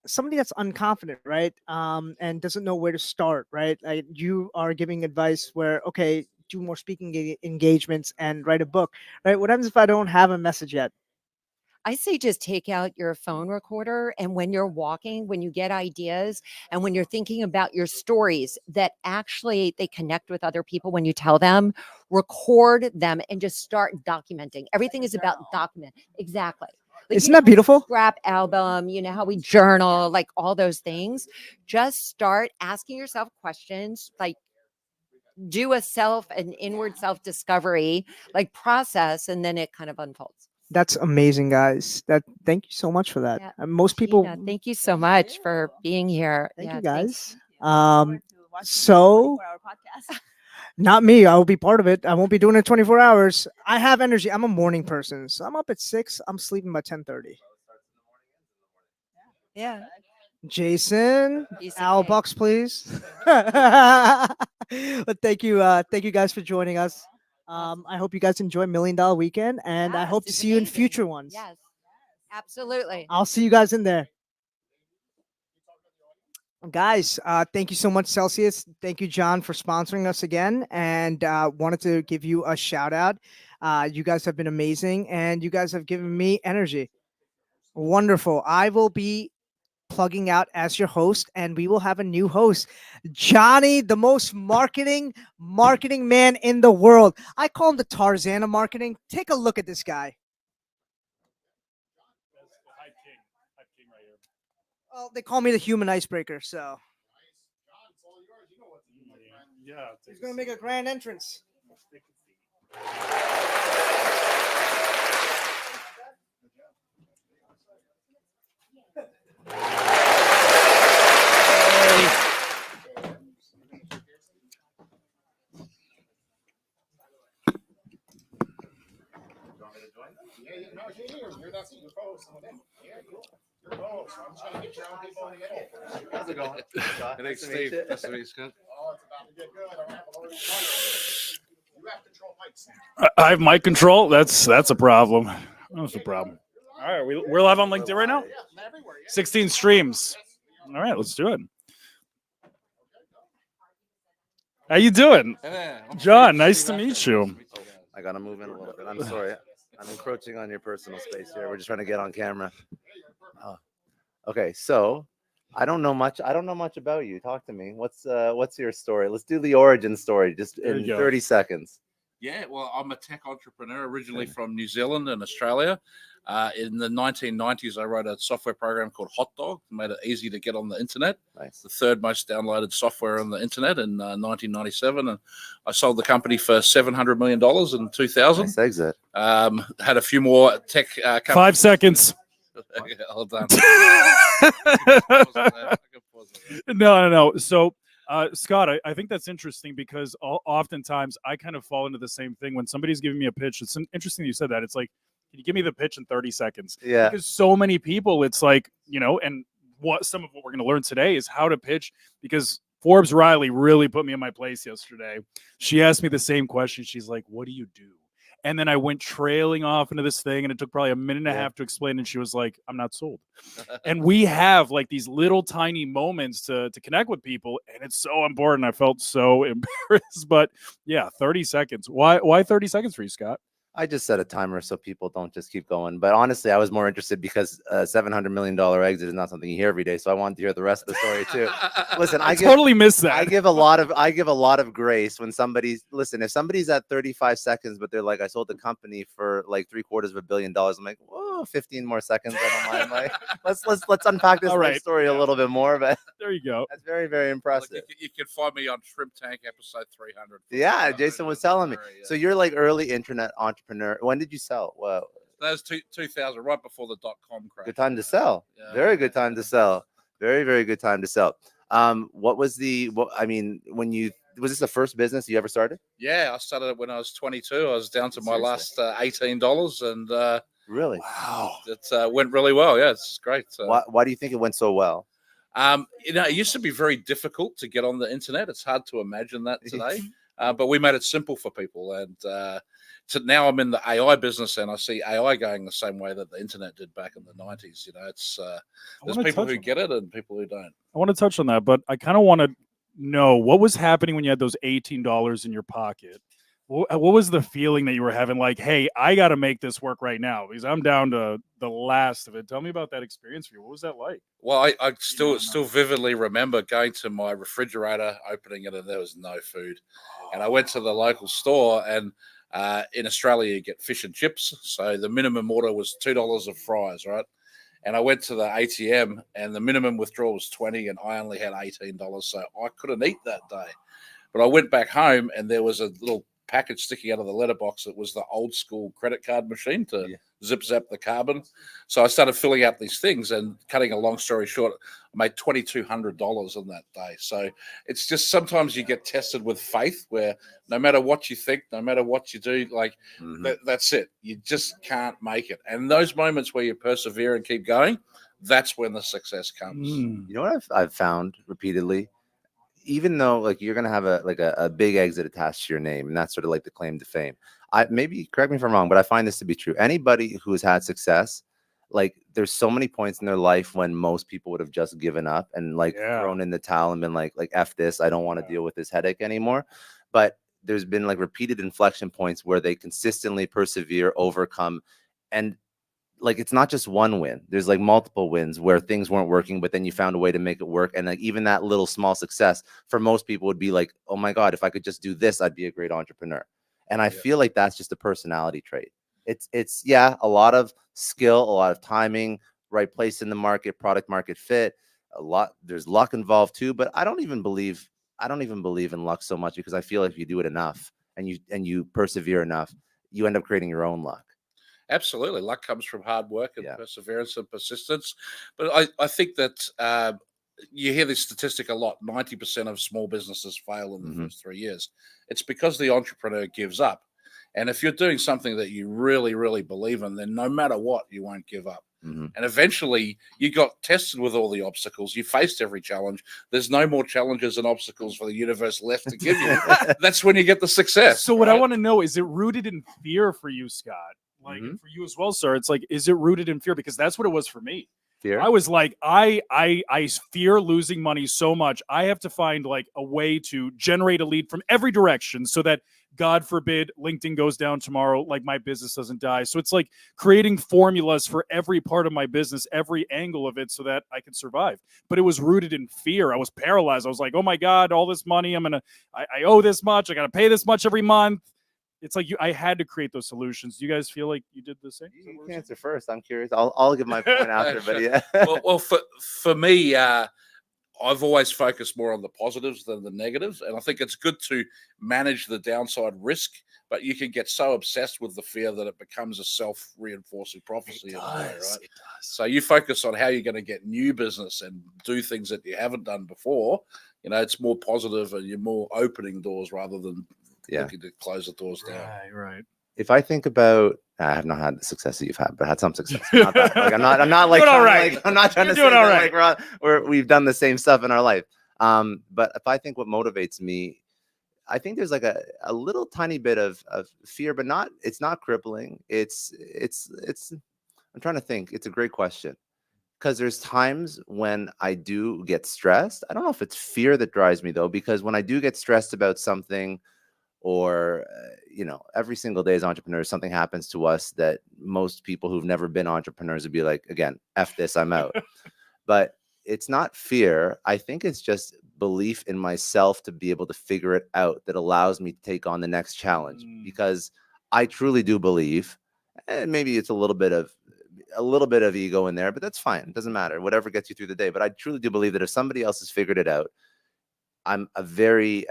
somebody that's unconfident, right? And doesn't know where to start, right? Like you are giving advice where, okay, do more speaking engagements and write a book, right? What happens if I don't have a message yet? I say just take out your phone recorder, and when you're walking, when you get ideas, and when you're thinking about your stories that actually they connect with other people when you tell them, record them and just start documenting. Everything is about document. Exactly. Like, Isn't you know that how we beautiful? scrap album, you know how we journal, like all those things. Just start asking yourself questions, like do an inward self discovery, like process, and then it kind of unfolds. That's amazing, guys. Thank you so much for that. Yeah, Most people, Gina, thank you so much for being here. thank Yeah, you thanks. guys. So not me. I will be part of it. I won't be doing it 24 hours. I have energy. I'm a morning person, so I'm up at 6. I'm sleeping by 10:30. Yeah. Jason, Piece of Al cake. Bucks, please. But thank you guys for joining us. I hope you guys enjoy Million Dollar Weekend, and I Yes, hope to it's see you in amazing. future ones. Yes, absolutely. I'll see you guys in there. Guys, thank you so much, Celsius. Thank you, John, for sponsoring us again. And wanted to give you a shout out. You guys have been amazing, and you guys have given me energy. Wonderful. I will be plugging out as your host, and we will have a new host, Johnny, the most marketing man in the world. I call him the Tarzan of marketing. Take a look at this guy. Well, they call me the human icebreaker, so Yeah. he's gonna make a grand entrance. How's it going? Scott? Nice to meet you. Nice to meet you, Scott. Oh, it's about to get good. I have a little You have control mics now. I have mic control. That's a problem. That's a problem. All right, we're live on LinkedIn right now. 16 streams. All right, let's do it. How you doing, John? Nice to meet you. I gotta move in a little bit. I'm sorry. I'm encroaching on your personal space here. We're just trying to get on camera. Oh. Okay, so I don't know much. I don't know much about you. Talk to me. What's your story? Let's do the origin story just There in you go. 30 seconds. Yeah, well, I'm a tech entrepreneur originally from New Zealand and Australia. In the 1990s, I wrote a software program called Hot Dog, made it easy to get on the internet. Nice. The third most downloaded software on the internet in 1997. And I sold the company for $700 million in 2000. Nice exit. Had a few more tech companies. 5 seconds. Hold on. No. So, Scott, I think that's interesting because oftentimes I kind of fall into the same thing when somebody's giving me a pitch. It's interesting that you said that. It's like, can you give me the pitch in 30 seconds? Yeah. Because so many people, it's like, and some of what we're going to learn today is how to pitch, because Forbes Riley really put me in my place yesterday. She asked me the same question. She's like, what do you do? And then I went trailing off into this thing, and it took probably a minute and a half to explain. And she was like, I'm not sold. And we have like these little tiny moments to connect with people. And it's so important. I felt so embarrassed. But yeah, 30 seconds. Why 30 seconds for you, Scott? I just set a timer so people don't just keep going. But honestly, I was more interested because $700 million exit is not something you hear every day. So I wanted to hear the rest of the story too. Listen, I totally missed that. I give a lot of grace when if somebody's at 35 seconds, but they're like, I sold the company for like $750 million. I'm like, whoa, 15 more seconds. I don't mind. Like, let's unpack this story a little bit more. But there you go. That's very, very impressive. Look, you can find me on Shrimp Tank episode 300. Yeah, Jason was telling me. So you're like early internet entrepreneur. When did you sell? Well, that was 2000, right before the .com crash. Good time to sell. Yeah. Very good time to sell. Very, very good time to sell. Was this the first business you ever started? Yeah, I started it when I was 22. I was down to my last $18, and really, wow, it went really well. Yeah, it's great. Why do you think it went so well? It used to be very difficult to get on the internet. It's hard to imagine that today. but we made it simple for people. And so now I'm in the AI business, and I see AI going the same way that the internet did back in the 90s. You know, it's there's wanna people touch who on get it and people who don't. I want to touch on that, but I kind of want to know what was happening when you had those $18 in your pocket. What was the feeling that you were having? Like, hey, I got to make this work right now because I'm down to the last of it. Tell me about that experience for you. What was that like? Well, I still vividly remember going to my refrigerator, opening it, and there was no food. And I went to the local store, and in Australia you get fish and chips, so the minimum order was $2 of fries, right? And I went to the ATM, and the minimum withdrawal was 20, and I only had $18, so I couldn't eat that day. But I went back home, and there was a little package sticking out of the letterbox. It was the old school credit card machine to zip zap the carbon. So I started filling out these things, and cutting a long story short, I made $2,200 on that day. So it's just sometimes you get tested with faith, where no matter what you think, no matter what you do, like that's it. You just can't make it. And those moments where you persevere and keep going, that's when the success comes. You know what I've found repeatedly, even though like you're gonna have a big exit attached to your name, and that's sort of like the claim to fame. I maybe correct me if I'm wrong, but I find this to be true. Anybody who has had success, like there's so many points in their life when most people would have just given up and like thrown in the towel and been like F this, I don't want to deal with this headache anymore. But there's been like repeated inflection points where they consistently persevere, overcome, and like it's not just one win. There's like multiple wins where things weren't working, but then you found a way to make it work. And like even that little small success for most people would be like, oh my God, if I could just do this, I'd be a great entrepreneur. And I feel like that's just a personality trait. It's yeah, a lot of skill, a lot of timing, right place in the market, product market fit, there's luck involved too. But I don't even believe in luck so much, because I feel like if you do it enough and you persevere enough, you end up creating your own luck. Absolutely. Luck comes from hard work and perseverance and persistence. But I think that you hear this statistic a lot. 90% of small businesses fail in the first 3 years. It's because the entrepreneur gives up. And if you're doing something that you really, really believe in, then no matter what, you won't give up. And eventually you got tested with all the obstacles. You faced every challenge. There's no more challenges and obstacles for the universe left to give you. That's when you get the success. So what I want to know, is it rooted in fear for you, Scott? Like for you as well, sir. It's like, is it rooted in fear? Because that's what it was for me. Fear? I was like, I fear losing money so much. I have to find like a way to generate a lead from every direction so that, God forbid, LinkedIn goes down tomorrow, like my business doesn't die. So it's like creating formulas for every part of my business, every angle of it, so that I can survive. But it was rooted in fear. I was paralyzed. I was like, oh my God, all this money, I owe this much. I got to pay this much every month. It's like I had to create those solutions. Do you guys feel like you did the same? You can answer first. I'm curious. I'll give my point after, but yeah. well, for me, I've always focused more on the positives than the negatives, and I think it's good to manage the downside risk. But you can get so obsessed with the fear that it becomes a self-reinforcing prophecy in a way, right? So you focus on how you're going to get new business and do things that you haven't done before. You know, it's more positive, and you're more opening doors rather than looking to close the doors down. Right. If I think about, I have not had the success that you've had, but I had some success. Not that, like I'm not like, all right. I'm not trying to say that like we've done the same stuff in our life. But if I think what motivates me, I think there's like a little tiny bit of fear, but it's not crippling. It's I'm trying to think. It's a great question, because there's times when I do get stressed. I don't know if it's fear that drives me though, because when I do get stressed about something, or every single day as entrepreneurs, something happens to us that most people who've never been entrepreneurs would be like, again, F this, I'm out. But it's not fear. I think it's just belief in myself to be able to figure it out that allows me to take on the next challenge, because I truly do believe, and maybe it's a little bit of ego in there, but that's fine. It doesn't matter. Whatever gets you through the day. But I truly do believe that if somebody else has figured it out, I'm a very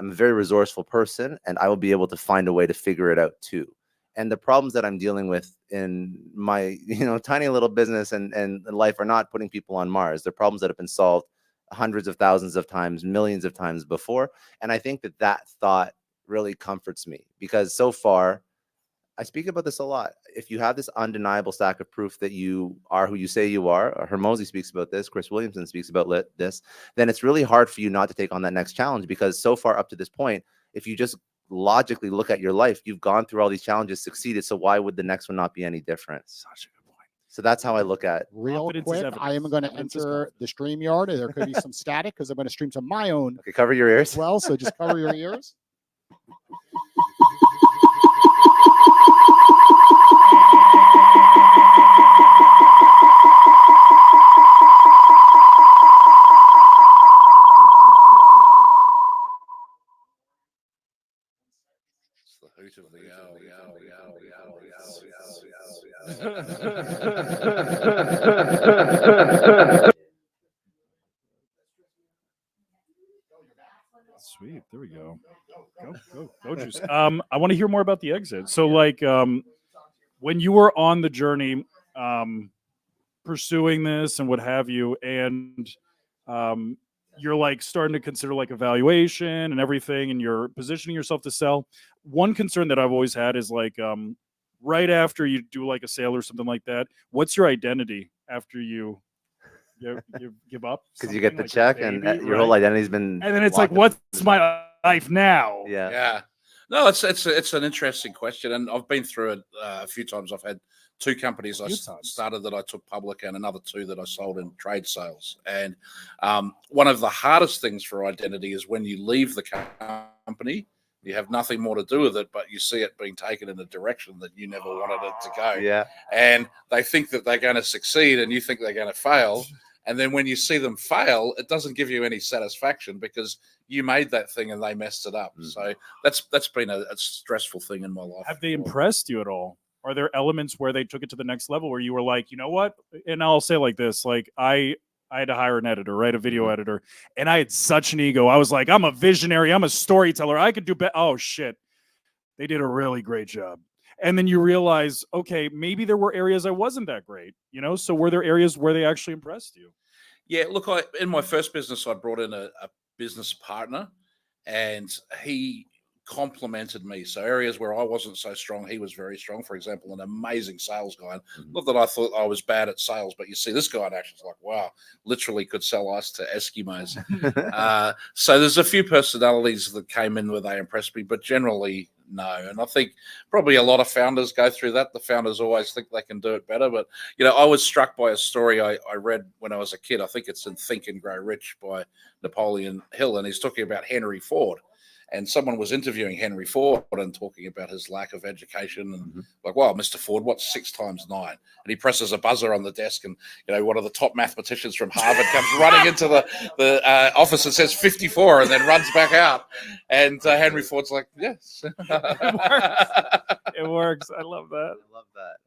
resourceful person, and I will be able to find a way to figure it out too. And the problems that I'm dealing with in my tiny little business and life are not putting people on Mars. They're problems that have been solved hundreds of thousands of times, millions of times before. And I think that thought really comforts me, because so far, I speak about this a lot. If you have this undeniable stack of proof that you are who you say you are, Hermosi speaks about this, Chris Williamson speaks about this, then it's really hard for you not to take on that next challenge, because so far up to this point, if you just logically look at your life, you've gone through all these challenges, succeeded. So why would the next one not be any different? Such a good point. So that's how I look at it. Real Confidence is quick, evidence. I am going to Confidence is enter the StreamYard. There could be some static because I'm going to stream to my own Okay, cover your as ears. well. So just cover your ears. It's the hoot of the owl. Sweet. There we go. Go, Juice. I want to hear more about the exit. So, like, when you were on the journey, pursuing this and what have you, and you're like starting to consider like evaluation and everything, and you're positioning yourself to sell. One concern that I've always had is like, right after you do like a sale or something like that, what's your identity after you give up? Because you get something the like a check and baby, your whole right? identity's been. And then it's like, locked up. what's my life now? Yeah. Yeah. No, it's an interesting question, and I've been through it a few times. I've had two companies I started that I took public, and another two that I sold in trade sales. And one of the hardest things for identity is when you leave the company, you have nothing more to do with it, but you see it being taken in a direction that you never wanted it to go. Yeah. And they think that they're going to succeed, and you think they're going to fail. And then when you see them fail, it doesn't give you any satisfaction because you made that thing and they messed it up. So that's been a stressful thing in my life. Have they impressed you at all? Are there elements where they took it to the next level where you were like, you know what? And I'll say like this, like I had to hire an editor, right? A video editor. And I had such an ego. I was like, I'm a visionary. I'm a storyteller. I could do better. Oh shit. They did a really great job. And then you realize, okay, maybe there were areas I wasn't that great, you know? So were there areas where they actually impressed you? Yeah, look, in my first business, I brought in a business partner, and he complemented me. So areas where I wasn't so strong, he was very strong. For example, an amazing sales guy. And not that I thought I was bad at sales, but you see this guy in action, it's like, wow, literally could sell ice to Eskimos. So there's a few personalities that came in where they impressed me, but generally, no. And I think probably a lot of founders go through that. The founders always think they can do it better. But, you know, I was struck by a story I read when I was a kid. I think it's in Think and Grow Rich by Napoleon Hill. And he's talking about Henry Ford. And someone was interviewing Henry Ford and talking about his lack of education and like, wow, Mr. Ford, what's 6 times 9? And he presses a buzzer on the desk, and you know, one of the top mathematicians from Harvard comes running into the office and says 54, and then runs back out. And Henry Ford's like, yes, it works. I love that. I love that.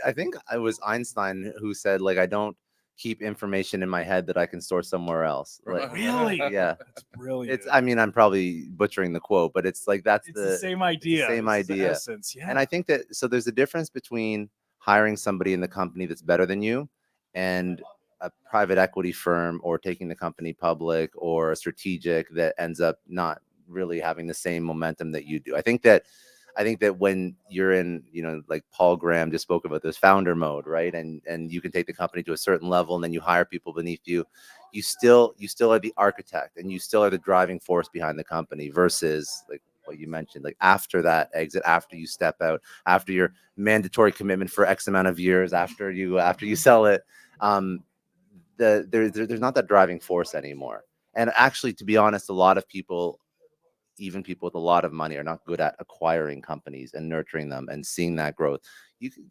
I think it was Einstein who said, like, I don't keep information in my head that I can store somewhere else. Like, really? Yeah. That's brilliant. It's, I mean, I'm probably butchering the quote, but it's like, that's the same idea. Same It's the idea. essence, yeah. And I think that, so there's a difference between hiring somebody in the company that's better than you and a private equity firm, or taking the company public, or a strategic that ends up not really having the same momentum that you do. I think that when you're in, you know, like Paul Graham just spoke about this founder mode, right? And you can take the company to a certain level, and then you hire people beneath you. You still are the architect, and you still are the driving force behind the company, versus like what you mentioned, like after that exit, after you step out, after your mandatory commitment for X amount of years, after you sell it, there's not that driving force anymore. And actually, to be honest, a lot of people, even people with a lot of money, are not good at acquiring companies and nurturing them and seeing that growth.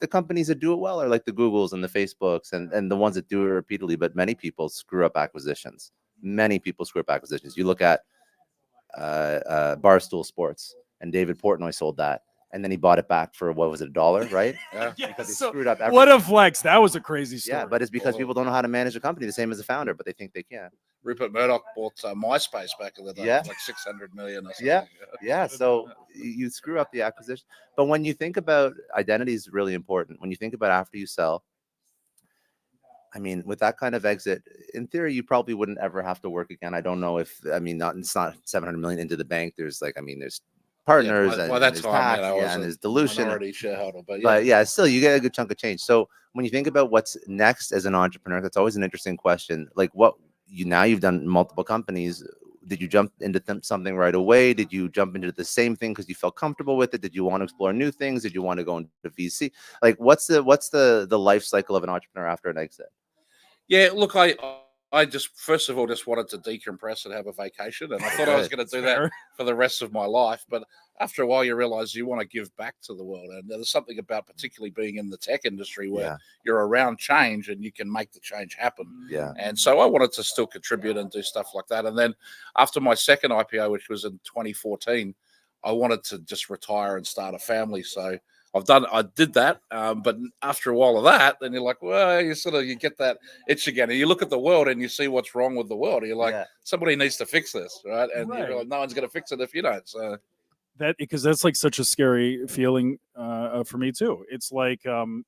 The companies that do it well are like the Googles and the Facebooks and the ones that do it repeatedly, but many people screw up acquisitions. Many people screw up acquisitions. You look at Barstool Sports, and David Portnoy sold that, and then he bought it back for, what was it, $1, right? Yeah. Because he So, screwed up everything. what a flex. That was a crazy story. Yeah, but it's because people don't know how to manage a company the same as a founder, but they think they can. Rupert Murdoch bought MySpace back in the day, Yeah. for like 600 million or something. Yeah. So you screw up the acquisition. But when you think about identity, is really important. When you think about after you sell, I mean, with that kind of exit, in theory, you probably wouldn't ever have to work again. I don't know if, I mean, it's not 700 million into the bank. There's like, I mean, there's partners, well, and that's there's what I tax, meant. I was and a there's dilution. minority shareholder, but yeah, still you get a good chunk of change. So when you think about what's next as an entrepreneur, that's always an interesting question. Like, you've done multiple companies. did you jump into something right away? Did you jump into the same thing because you felt comfortable with it? Did you want to explore new things? Did you want to go into VC? Like, what's the life cycle of an entrepreneur after an exit? Yeah, look, I just first of all just wanted to decompress and have a vacation, and I thought I was Good. going to do that for the rest of my life. But after a while, you realize you want to give back to the world, and there's something about particularly being in the tech industry where Yeah. you're around change and you can make the change happen. Yeah. And so I wanted to still contribute and do stuff like that. And then after my second IPO, which was in 2014, I wanted to just retire and start a family. So I did that, but after a while of that, then you're like, well, you get that itch again, and you look at the world and you see what's wrong with the world. And you're like, Yeah. somebody needs to fix this, right? And you Right. realize no one's going to fix it if you don't. So That because that's like such a scary feeling for me too. It's like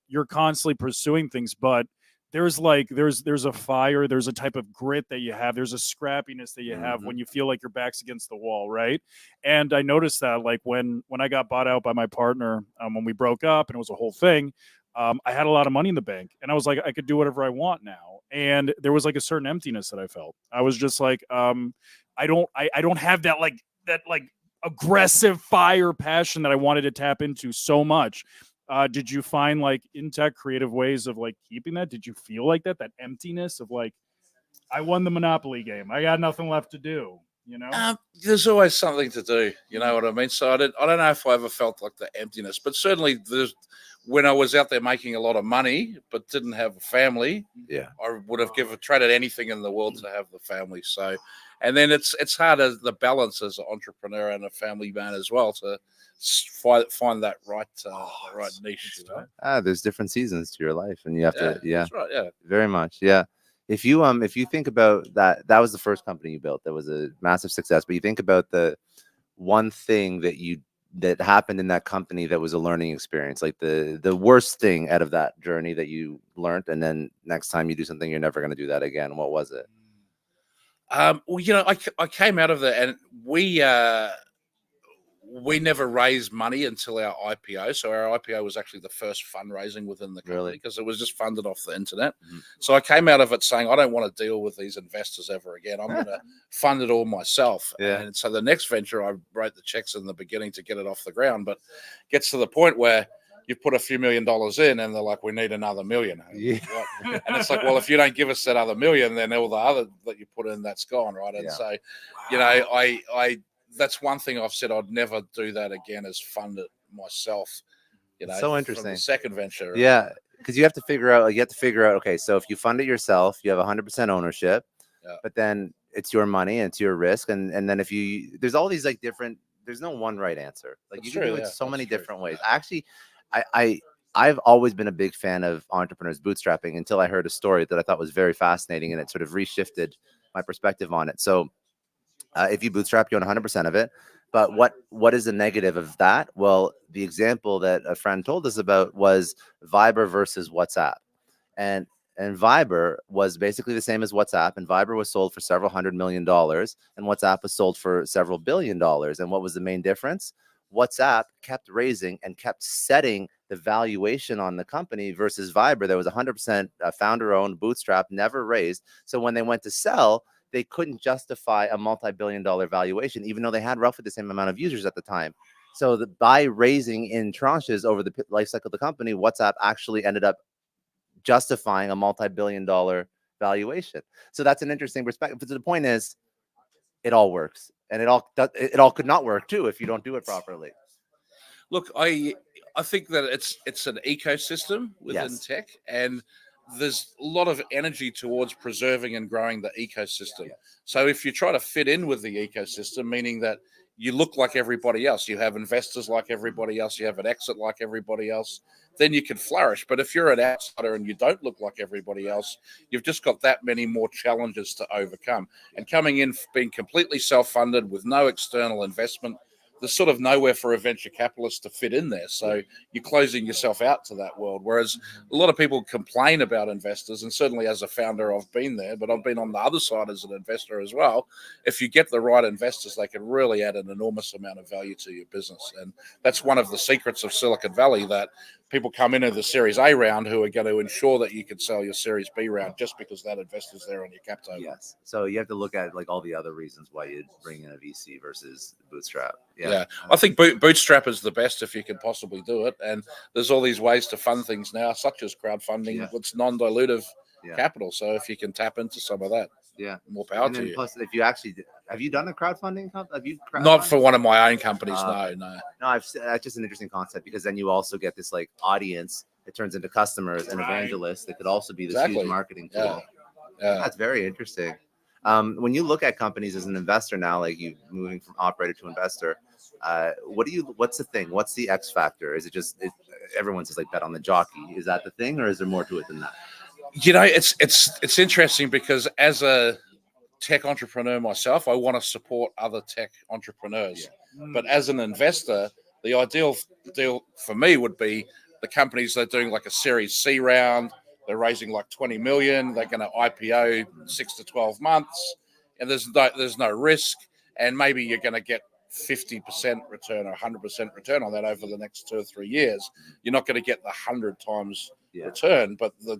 you're constantly pursuing things, but there's a fire, there's a type of grit that you have, there's a scrappiness that you have when you feel like your back's against the wall, right? And I noticed that like when I got bought out by my partner, when we broke up and it was a whole thing, I had a lot of money in the bank and I was like, I could do whatever I want now. And there was like a certain emptiness that I felt. I was just like, I don't have that like aggressive fire passion that I wanted to tap into so much. Did you find like in tech creative ways of like keeping that? Did you feel like that emptiness of like, I won the Monopoly game, I got nothing left to do, you know? there's always something to do. You know what I mean? So I don't know if I ever felt like the emptiness, but certainly when I was out there making a lot of money but didn't have a family, Yeah. I would have traded anything in the world to have the family. So, and then it's hard as the balance as an entrepreneur and a family man as well to find that right niche. You know? There's different seasons to your life, and you have to. Yeah, that's right. Yeah. very much. Yeah. If you think about that was the first company you built that was a massive success, but you think about the one thing that happened in that company that was a learning experience, like the worst thing out of that journey that you learned, and then next time you do something, you're never going to do that again. What was it? Well, you know, I came out of there, and we never raised money until our IPO. So our IPO was actually the first fundraising within the company because it was just funded off the internet. So I came out of it saying, I don't want to deal with these investors ever again. I'm going to fund it all myself. Yeah. And so the next venture, I wrote the checks in the beginning to get it off the ground, but gets to the point where you put a few $1 million in and they're like, we need another $1 million. Yeah. And it's like, well, if you don't give us that other $1 million, then all the other that you put in, that's gone. Right. And so, you know, I that's one thing I've said I'd never do that again is fund it myself. You know, so interesting. From the second venture. Yeah, because you have to figure out. Okay, so if you fund it yourself, you have 100% ownership. Yeah. But then it's your money and it's your risk, and then if there's all these like different. There's no one right answer. Like That's you can true, do it yeah, so that's many true. different ways. Actually, I've always been a big fan of entrepreneurs bootstrapping until I heard a story that I thought was very fascinating, and it sort of reshifted my perspective on it. So. If you bootstrap, you own 100% of it. But what is the negative of that? Well, the example that a friend told us about was Viber versus WhatsApp. And Viber was basically the same as WhatsApp. And Viber was sold for several $100 million. And WhatsApp was sold for several $1 billion. And what was the main difference? WhatsApp kept raising and kept setting the valuation on the company versus Viber that was 100% founder-owned, bootstrap, never raised. So when they went to sell, they couldn't justify a multi-billion-dollar valuation, even though they had roughly the same amount of users at the time. So by raising in tranches over the life cycle of the company, WhatsApp actually ended up justifying a multi-billion-dollar valuation. So that's an interesting perspective. But the point is, it all works, and it all could not work too if you don't do it properly. Look, I think that it's an ecosystem within tech, and there's a lot of energy towards preserving and growing the ecosystem. So if you try to fit in with the ecosystem, meaning that you look like everybody else, you have investors like everybody else, you have an exit like everybody else, then you can flourish. But if you're an outsider and you don't look like everybody else, you've just got that many more challenges to overcome. And coming in being completely self-funded with no external investment, there's sort of nowhere for a venture capitalist to fit in there. So you're closing yourself out to that world. Whereas a lot of people complain about investors, and certainly as a founder, I've been there, but I've been on the other side as an investor as well. If you get the right investors, they can really add an enormous amount of value to your business. And that's one of the secrets of Silicon Valley, that people come into the Series A round who are going to ensure that you can sell your Series B round just because that investor's there on your cap table. Yes. So you have to look at like all the other reasons why you'd bring in a VC versus bootstrap. Yeah. I think bootstrap is the best if you can possibly do it. And there's all these ways to fund things now, such as crowdfunding. It's non-dilutive capital. So if you can tap into some of that, more power And to then you. plus, if you actually have you done a crowdfunding? Have you Not for one of my own companies. Okay. No. That's just an interesting concept because then you also get this like audience that turns into customers and evangelists that could also be this huge marketing tool. Yeah. That's very interesting. When you look at companies as an investor now, like you moving from operator to investor, what's the thing? What's the X factor? Is it just everyone says like bet on the jockey? Is that the thing, or is there more to it than that? It's interesting because as a tech entrepreneur myself, I want to support other tech entrepreneurs. But as an investor, the ideal deal for me would be the companies that are doing like a Series C round. They're raising like 20 million. They're going to IPO 6 to 12 months, and there's no risk. And maybe you're going to get 50% return or 100% return on that over the next 2 or 3 years. You're not going to get the 100 times return, but those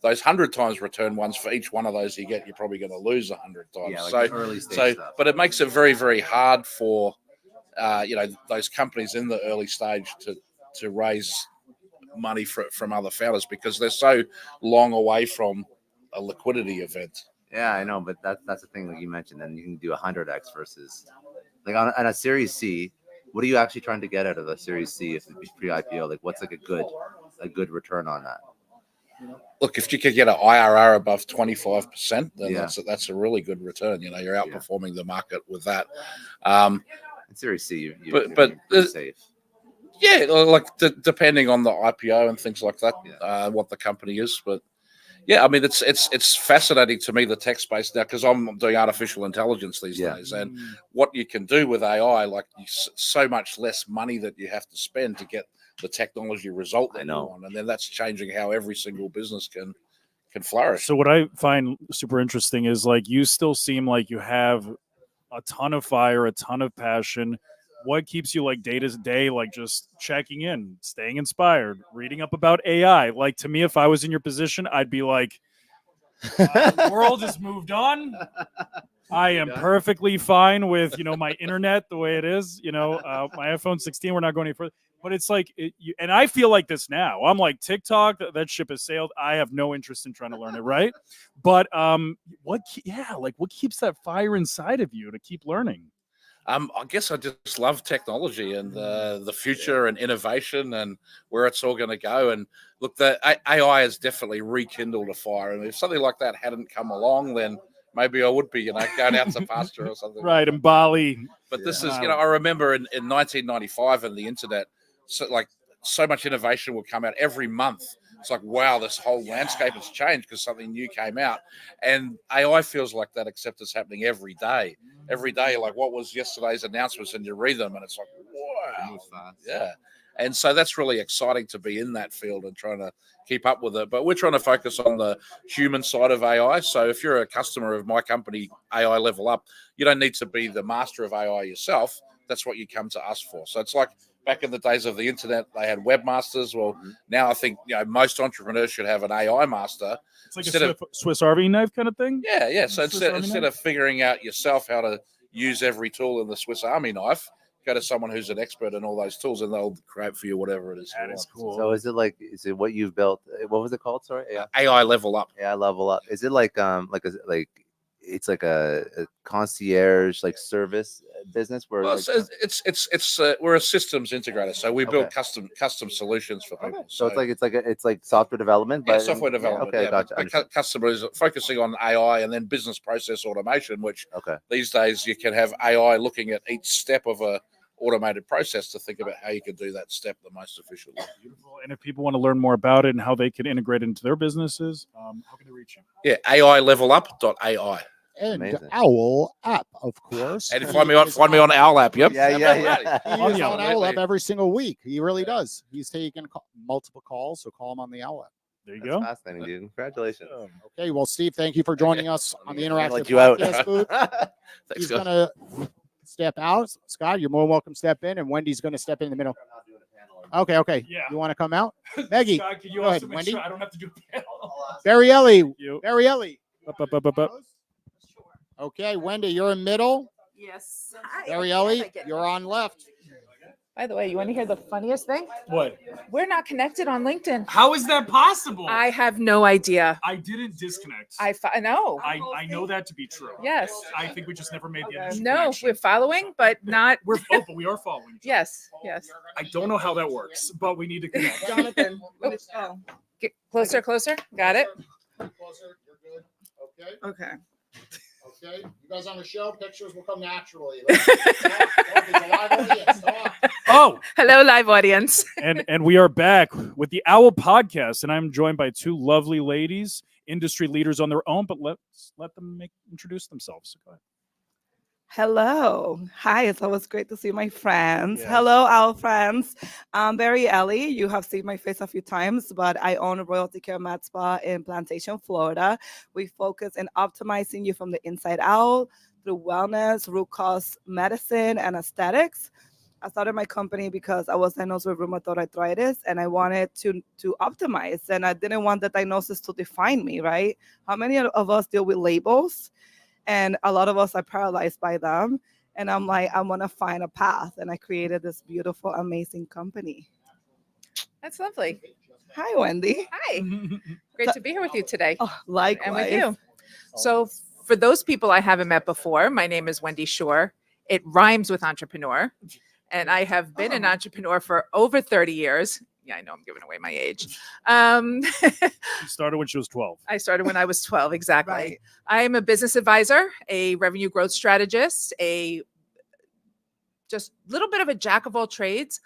100 times return ones, for each one of those you get, you're probably going to lose 100 times. Yeah, like early stage stuff. But it makes it very, very hard for those companies in the early stage to raise money from other founders because they're so long away from a liquidity event. Yeah, I know, but that's the thing that you mentioned. And you can do 100x versus like on a Series C. What are you actually trying to get out of a Series C if it's pre-IPO? Like, what's like a good return on that? Look, if you could get an IRR above 25%, then Yeah. that's a really good return. You're outperforming the market with that. In Series C, you're pretty safe. Yeah, like depending on the IPO and things like that, what the company is. But yeah, I mean, it's fascinating to me, the tech space now, because I'm doing artificial intelligence these days, and what you can do with AI, like so much less money that you have to spend to get the technology result that you want, and then that's changing how every single business can flourish. So what I find super interesting is like you still seem like you have a ton of fire, a ton of passion. What keeps you like day to day, like just checking in, staying inspired, reading up about AI? Like to me, if I was in your position, I'd be like, the world has moved on. I am perfectly fine with my internet the way it is. My iPhone 16. We're not going any further. But it's like, and I feel like this now. I'm like TikTok. That ship has sailed. I have no interest in trying to learn it, right? But what keeps that fire inside of you to keep learning? I guess I just love technology and the future and innovation and where it's all going to go. And look, the AI has definitely rekindled a fire. And if something like that hadn't come along, then maybe I would be, going out to pasture or something. Right, in Bali. But this is, I remember in 1995 and the internet, so much innovation would come out every month. It's like, wow, this whole landscape has changed because something new came out. And AI feels like that, except it's happening every day. Every day, like what was yesterday's announcements, and you read them and it's like, wow. Yeah. And so that's really exciting to be in that field and trying to keep up with it. But we're trying to focus on the human side of AI. So if you're a customer of my company, AI Level Up, you don't need to be the master of AI yourself. That's what you come to us for. So it's like back in the days of the internet, they had webmasters. Well, now I think most entrepreneurs should have an AI master. It's like a Swiss Army knife kind of thing. Yeah. So instead of figuring out yourself how to use every tool in the Swiss Army knife, go to someone who's an expert in all those tools, and they'll create for you whatever it is. That is cool. So is it what you've built? What was it called? Sorry, AI Level Up. AI Level Up. Is it like it's like a concierge like service business where we're a systems integrator, so we build custom solutions for people. Okay. So it's like software development, but software development. Okay, gotcha. But customers focusing on AI and then business process automation, which these days you can have AI looking at each step of a automated process to think about how you can do that step the most efficiently. Beautiful. And if people want to learn more about it and how they can integrate it into their businesses, how can they reach you? Yeah, AILevelUp.ai. And amazing. Owwll app, of course. And find me on Owwll app. Yep. Yeah. He is on Owwll app every single week. He really does. He's taking multiple calls, so call him on the Owwll app. There you go. Fascinating, dude. Congratulations. Okay, well, Steve, thank you for joining us on the Interactive let you out. Podcast booth. He's gonna step out. Scott, you're more welcome to step in, and Wendy's gonna step in the middle. Okay. Yeah. You want to come out? Maggie, Scott, can you go also ahead. make Wendy? sure I don't have to do a panel? Barrielli. You. Barrielli. Up. Okay, Wendy, you're in middle. Yes. Hi. Barrielli, you're on left. By the way, you want to hear the funniest thing? What? We're not connected on LinkedIn. How is that possible? I have no idea. I didn't disconnect. I know. I know that to be true. Yes. I think we just never made the initial No, connection. we're following, but not. But we are following. Yes. I don't know how that works, but we need to connect. Jonathan. Get closer. Got it. Closer, you're good. Okay. Okay. Okay. You guys on the show, pictures will come naturally. There's a live audience. Talk. Oh, hello, live audience. and we are back with the Owwll podcast, and I'm joined by two lovely ladies, industry leaders on their own. But let them introduce themselves. So go ahead. Hello. Hi, it's always great to see my friends. Yes. Hello, our friends. I'm Barry Ellie. You have seen my face a few times, but I own a Royalty Care Med Spa in Plantation, Florida. We focus in optimizing you from the inside out through wellness, root cause medicine, and aesthetics. I started my company because I was diagnosed with rheumatoid arthritis and I wanted to optimize, and I didn't want the diagnosis to define me, right? How many of us deal with labels? And a lot of us are paralyzed by them. And I'm like, I want to find a path. And I created this beautiful, amazing company. That's lovely. Hi, Wendy. Hi. Great to be here with you today. Oh, likewise. And with you. So for those people I haven't met before, my name is Wendy Shore. It rhymes with entrepreneur. And I have been an entrepreneur for over 30 years. Yeah, I know I'm giving away my age. She started when she was 12. I started when I was 12, exactly. Right. I'm a business advisor, a revenue growth strategist, a just little bit of a jack of all trades.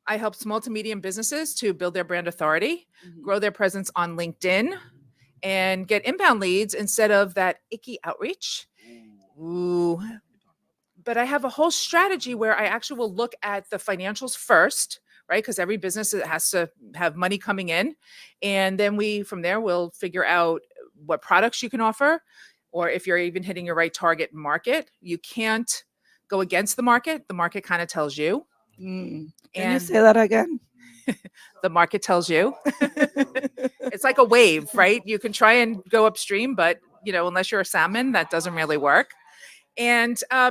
I help small to medium businesses to build their brand authority, grow their presence on LinkedIn, and get inbound leads instead of that icky outreach. Ooh. But I have a whole strategy where I actually will look at the financials first, right? Because every business has to have money coming in. And then from there, we'll figure out what products you can offer, or if you're even hitting your right target market. You can't go against the market. The market kind of tells you. Can you say that again? The market tells you. It's like a wave, right? You can try and go upstream, but unless you're a salmon, that doesn't really work. And how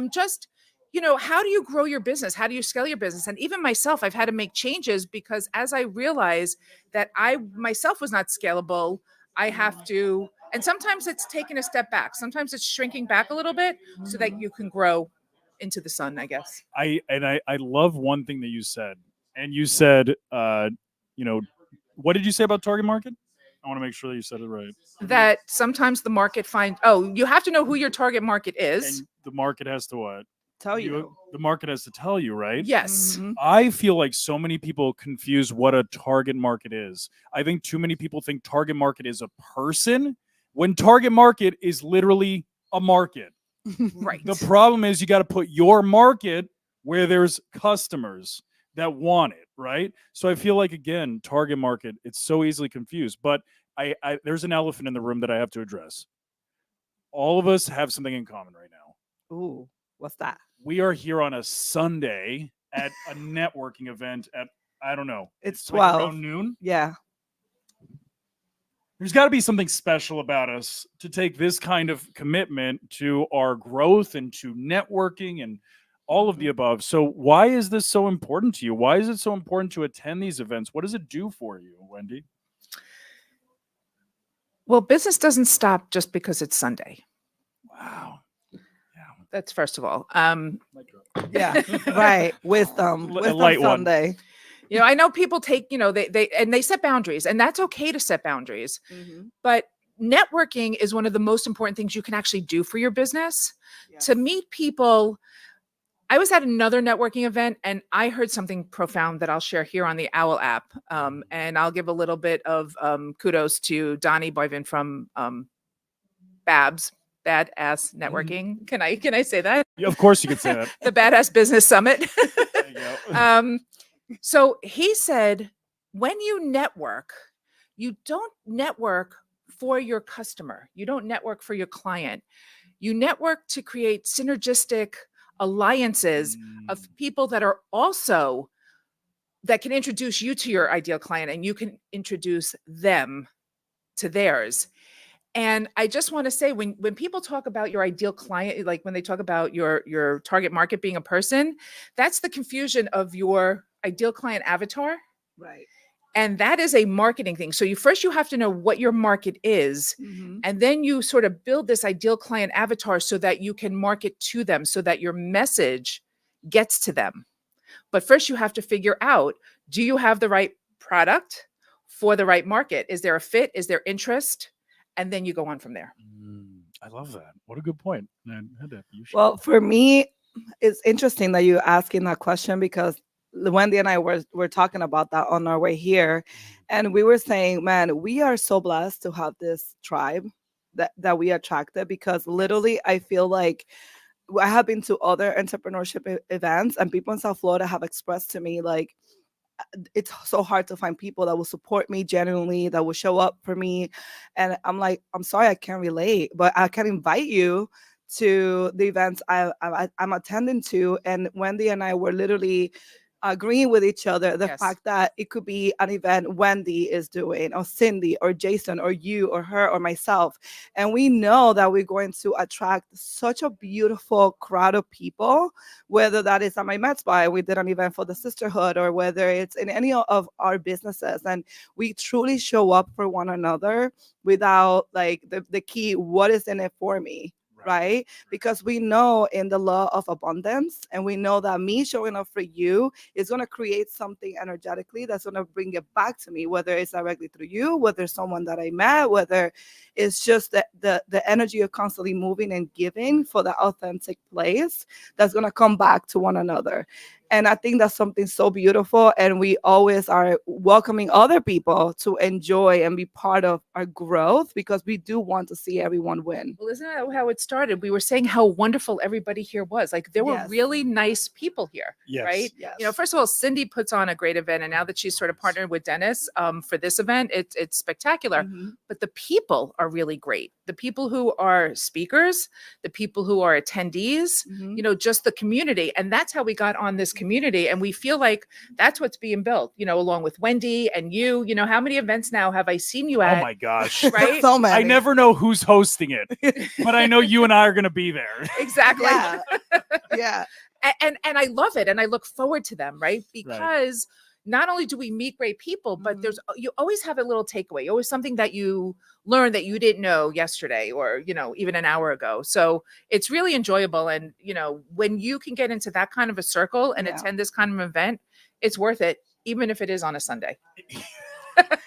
do you grow your business? How do you scale your business? And even myself, I've had to make changes because as I realized that I myself was not scalable, I have to, and sometimes it's taking a step back. Sometimes it's shrinking back a little bit so that you can grow into the sun, I guess. I love one thing that you said. And you said, what did you say about target market? I want to make sure that you said it right. That sometimes the market you have to know who your target market is. And the market has to what? Tell you. The market has to tell you, right? Yes. I feel like so many people confuse what a target market is. I think too many people think target market is a person when target market is literally a market. Right. The problem is you got to put your market where there's customers that want it, right? So I feel like, again, target market, it's so easily confused. But there's an elephant in the room that I have to address. All of us have something in common right now. Ooh, what's that? We are here on a Sunday at a networking event at, I don't know. It's 12. like around noon? Yeah. There's got to be something special about us to take this kind of commitment to our growth and to networking and all of the above. So why is this so important to you? Why is it so important to attend these events? What does it do for you, Wendy? Well, business doesn't stop just because it's Sunday. Wow. That's first of all. Yeah, right. Wisdom light one. Sunday. I know people take, they set boundaries, and that's okay to set boundaries. But networking is one of the most important things you can actually do for your business. To meet people. I was at another networking event and I heard something profound that I'll share here on the Owwll app. And I'll give a little bit of kudos to Donnie Boyvin from Babs, Badass Networking. Can I say that? Yeah, of course you can say that. The Badass Business Summit. There you go. So he said, when you network, you don't network for your customer. You don't network for your client. You network to create synergistic alliances of people that are also that can introduce you to your ideal client and you can introduce them to theirs. And I just want to say, when people talk about your ideal client, like when they talk about your target market being a person, that's the confusion of your ideal client avatar. Right. And that is a marketing thing. So you have to know what your market is, Mhm. and then you sort of build this ideal client avatar so that you can market to them, so that your message gets to them. But first you have to figure out, do you have the right product for the right market? Is there a fit? Is there interest? And then you go on from there. I love that. What a good point. Well, for me, it's interesting that you asking that question because Wendy and I were talking about that on our way here, and we were saying, man, we are so blessed to have this tribe that we attracted because literally I feel like I have been to other entrepreneurship events and people in South Florida have expressed to me like it's so hard to find people that will support me genuinely, that will show up for me. And I'm like, I'm sorry, I can't relate, but I can invite you to the events I'm attending to. And Wendy and I were literally agreeing with each other the fact that it could be an event Wendy is doing, or Cindy, or Jason, or you, or her, or myself. And we know that we're going to attract such a beautiful crowd of people, whether that is at my med spa, we did an event for the sisterhood, or whether it's in any of our businesses. And we truly show up for one another without like the key, what is in it for me? Right? Because we know in the law of abundance, and we know that me showing up for you is going to create something energetically that's going to bring it back to me, whether it's directly through you, whether it's someone that I met, whether it's just the energy of constantly moving and giving for the authentic place that's going to come back to one another. And I think that's something so beautiful. And we always are welcoming other people to enjoy and be part of our growth because we do want to see everyone win. Well, isn't that how it started? We were saying how wonderful everybody here was. Like there were really nice people here, right? You know, first of all, Cindy puts on a great event, and now that she's sort of partnered with Dennis for this event, it's spectacular. But the people are really great. The people who are speakers, the people who are attendees, you know, just the community, and that's how we got on this community. And we feel like that's what's being built. You know, along with Wendy and you. You know, how many events now have I seen you at? Oh my gosh. Right? So many. I never know who's hosting it, but I know you and I are going to be there. Exactly. Yeah. Yeah. And I love it, and I look forward to them, right? Because not only do we meet great people, but there's you always have a little takeaway, always something that you learn that you didn't know yesterday, or you know, even an hour ago. So it's really enjoyable, and you know, when you can get into that kind of a circle and attend this kind of event, it's worth it, even if it is on a Sunday.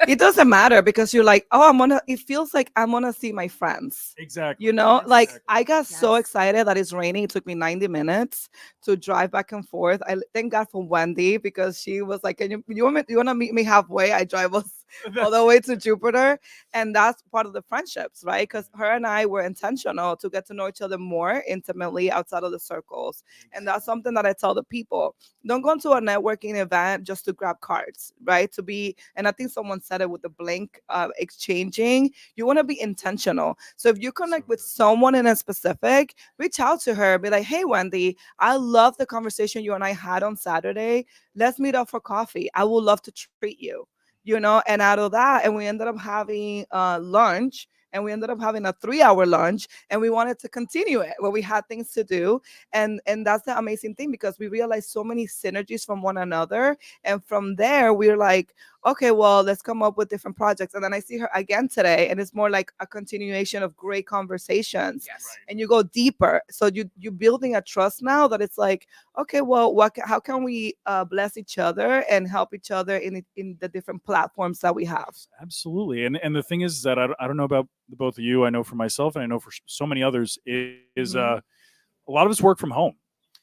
It doesn't matter because you're like, oh, it feels like I'm gonna see my friends. Exactly. You know, like I got so excited that it's raining. It took me 90 minutes to drive back and forth. I thank God for Wendy because she was like, you want to meet me halfway? I drive us all the way to Jupiter. And that's part of the friendships, right? Because her and I were intentional to get to know each other more intimately outside of the circles. And that's something that I tell the people. Don't go to a networking event just to grab cards, right? And I think someone said it with the blank exchanging. You want to be intentional. So if you connect with someone in a specific, reach out to her. Be like, hey, Wendy, I love the conversation you and I had on Saturday. Let's meet up for coffee. I would love to treat you. You know, and out of that, and we ended up having lunch, and we ended up having a 3-hour lunch, and we wanted to continue it where we had things to do. And that's the amazing thing because we realized so many synergies from one another. And from there, we're like, okay, well, let's come up with different projects. And then I see her again today, and it's more like a continuation of great conversations. And you go deeper. So you're building a trust now that it's like, okay, well, how can we bless each other and help each other in the different platforms that we have? Absolutely. And the thing is that I don't know about the both of you. I know for myself, and I know for so many others, is a lot of us work from home.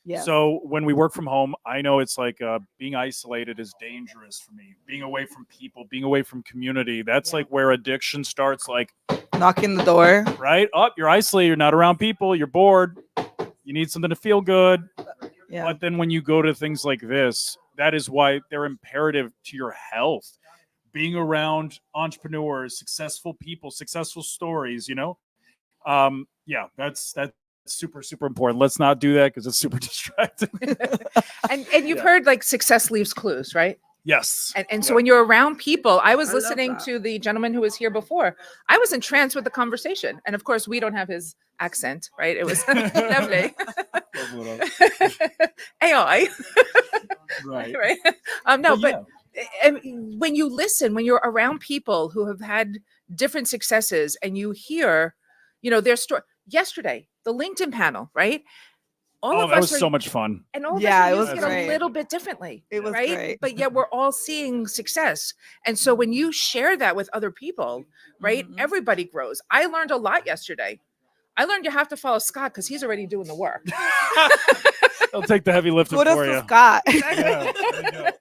Yes. So when we work from home, I know it's like being isolated is dangerous for me. Being away from people, being away from community, that's like where addiction starts, like knocking the door. Right? Oh, you're isolated, you're not around people, you're bored, you need something to feel good. Yeah. But then when you go to things like this, that is why they're imperative to your health. Being around entrepreneurs, successful people, successful stories, you know? Yeah, that's super, super important. Let's not do that because it's super distracting. And you've heard like success leaves clues, right? Yes. And so when you're around people, I was I love listening that. to the gentleman who was here before. I was entranced with the conversation. And of course, we don't have his accent, right? It was lovely. AI. Right. Right. No, But and when you listen, when you're around people who have had different successes and you hear, their story. Yesterday, the LinkedIn panel, right? All Oh, of that us was are so much fun. and all of Yeah, us it are was using it great. a little bit differently. It was right? great. But yet we're all seeing success. And so when you share that with other people, right, everybody grows. I learned a lot yesterday. I learned you have to follow Scott because he's already doing the work. I'll take the heavy lifting Kudos for to you. Scott. Yeah, there you go.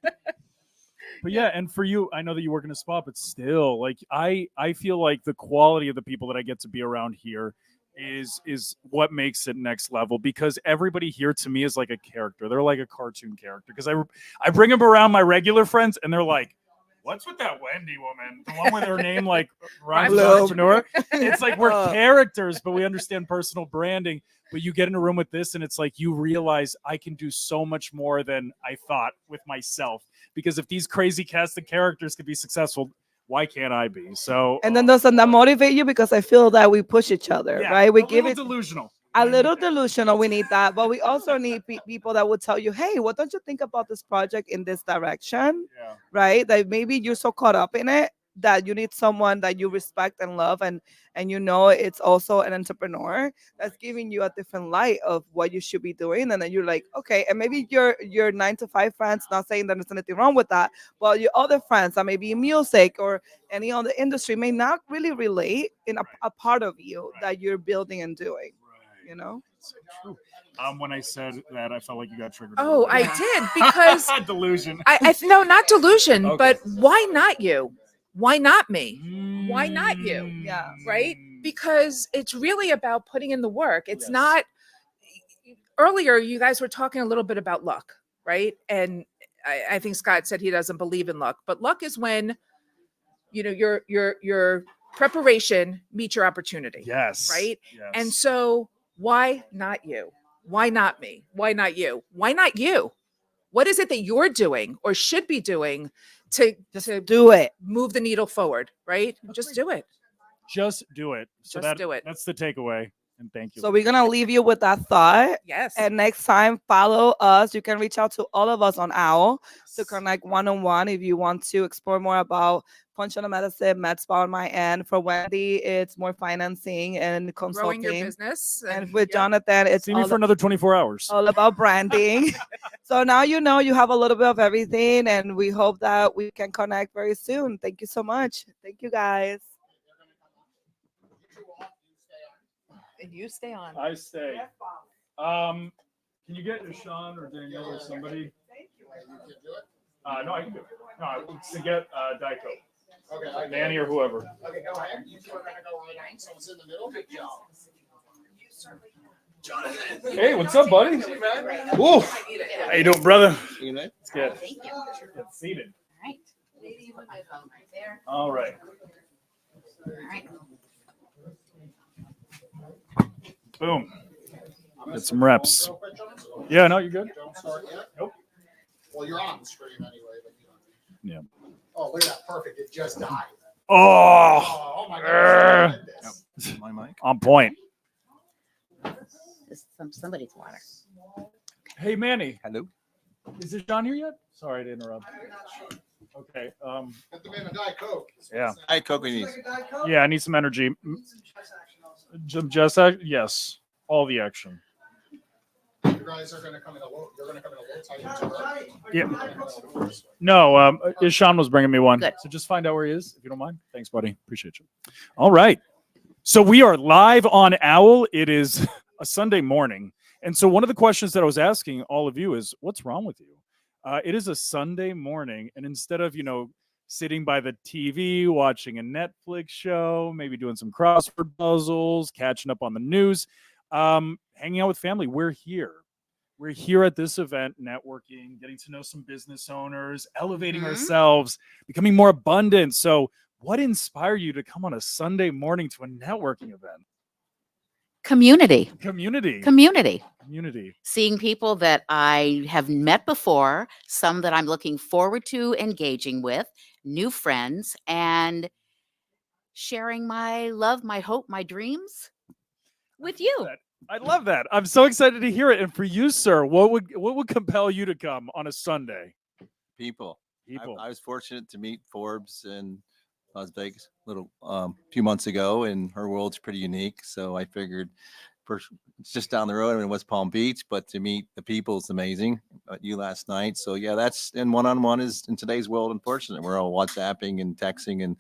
But yeah, and for you, I know that you work in a spot, but still, like I feel like the quality of the people that I get to be around here is what makes it next level, because everybody here to me is like a character. They're like a cartoon character, because I bring them around my regular friends and they're like, what's with that Wendy woman? The one with her name like rhymes with Hello. entrepreneur. It's like we're characters, but we understand personal branding. But you get in a room with this and it's like you realize I can do so much more than I thought with myself. Because if these crazy cast of characters could be successful, why can't I be? So And then doesn't that motivate you? Because I feel that we push each other, yeah, right? We a give little it delusional. a little delusional. We need that, but we also need people that would tell you, "Hey, what don't you think about this project in this direction?" Yeah. Right? That maybe you're so caught up in it that you need someone that you respect and love, and it's also an entrepreneur that's giving you a different light of what you should be doing, and then you're like, okay, and maybe your 9 to 5 friends, not saying that there's anything wrong with that, but your other friends that may be in music or any other industry may not really relate in a part of you that you're building and doing. You know? So true. When I said that, I felt like you got triggered. Oh, I did because delusion. no, not delusion, Okay. but why not you? Why not me? Why not you? Yeah. Right? Because it's really about putting in the work. It's not. Earlier, you guys were talking a little bit about luck, right? And I think Scott said he doesn't believe in luck, but luck is when your preparation meets your opportunity. Yes. Right. Yes. And so why not you? Why not me? Why not you? Why not you? What is it that you're doing or should be doing to do it, move the needle forward? Right. Just do it. Just do it. So Just do it. That's the takeaway. And thank you. So we're gonna leave you with that thought. Yes. And next time, follow us. You can reach out to all of us on Owwll to connect one-on-one if you want to explore more about functional medicine, med spa on my end. For Wendy, it's more financing and consulting. Growing your business. And with Jonathan, it's See me for another 24 hours. all about branding. So now you have a little bit of everything, and we hope that we can connect very soon. Thank you so much. Thank you, guys. And you stay on. I stay. Can you get Sean or Danielle or somebody? No, I can do it. No, I to get Diet Coke. Okay. Manny or whoever. Okay, go ahead. You two are gonna go right. So it's in the middle. Good job. Hey, what's up, buddy? Hey, man. Woo. How you doing, brother? You know? It's good. Thank you. Get seated. All right. Put my phone right there. All right. All right. Boom. Get some reps. Yeah, no, you're good. Don't start yet. Nope. Well, you're on the screen anyway. But you don't. Yeah. Oh, look at that! Perfect. It just died. Oh. Oh my goodness. My mic. On point. This is somebody's water. Hey, Manny. Hello. Is it John here yet? Sorry to interrupt. Okay. Get the man a Diet Coke. Yeah. Diet Coke we need. Yeah, I need some energy. Just yes, all the action. You guys are gonna come in a little. You're gonna come in a little tight. Yeah. No, Ishan was bringing me one. Good. So just find out where he is, if you don't mind. Thanks, buddy. Appreciate you. All right. So we are live on Owwll. It is a Sunday morning. And so one of the questions that I was asking all of you is, what's wrong with you? It is a Sunday morning. And instead of, sitting by the TV, watching a Netflix show, maybe doing some crossword puzzles, catching up on the news, hanging out with family, we're here. We're here at this event, networking, getting to know some business owners, elevating ourselves, becoming more abundant. So what inspired you to come on a Sunday morning to a networking event? Community. Community. Community. Community. Seeing people that I have met before, some that I'm looking forward to engaging with, new friends, and sharing my love, my hope, my dreams with you. I love that. I'm so excited to hear it. And for you, sir, what would compel you to come on a Sunday? People. People. I was fortunate to meet Forbes in Las Vegas a little few months ago, and her world's pretty unique. So I figured first it's just down the road in West Palm Beach, but to meet the people is amazing. You last night. So yeah, that's and one-on-one is in today's world unfortunate. We're all WhatsApping and texting and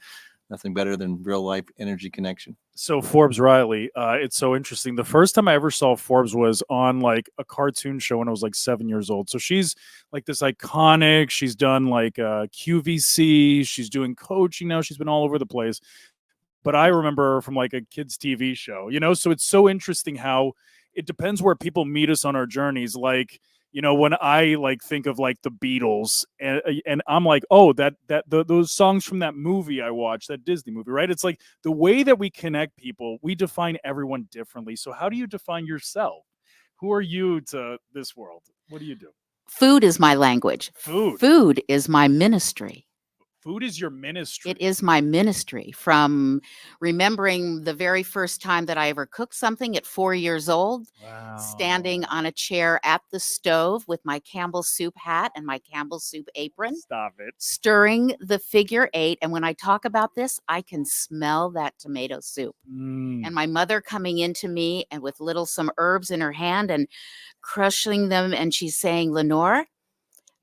nothing better than real life energy connection. So Forbes Riley, it's so interesting. The first time I ever saw Forbes was on like a cartoon show when I was like 7 years old. So she's like this iconic. She's done like QVC. She's doing coaching now. She's been all over the place. But I remember her from like a kids TV show, you know. So it's so interesting how it depends where people meet us on our journeys. Like, you know, when I like think of like the Beatles and I'm like, oh, those songs from that movie I watched, that Disney movie, right? It's like the way that we connect people, we define everyone differently. So how do you define yourself? Who are you to this world? What do you do? Food is my language. Food. Food is my ministry. Food is your ministry. It is my ministry. From remembering the very first time that I ever cooked something at 4 years old, standing on a chair at the stove with my Campbell soup hat and my Campbell soup apron. Stop it. Stirring the figure 8. And when I talk about this, I can smell that tomato soup. And my mother coming into me and with some herbs in her hand and crushing them. And she's saying, Lenore,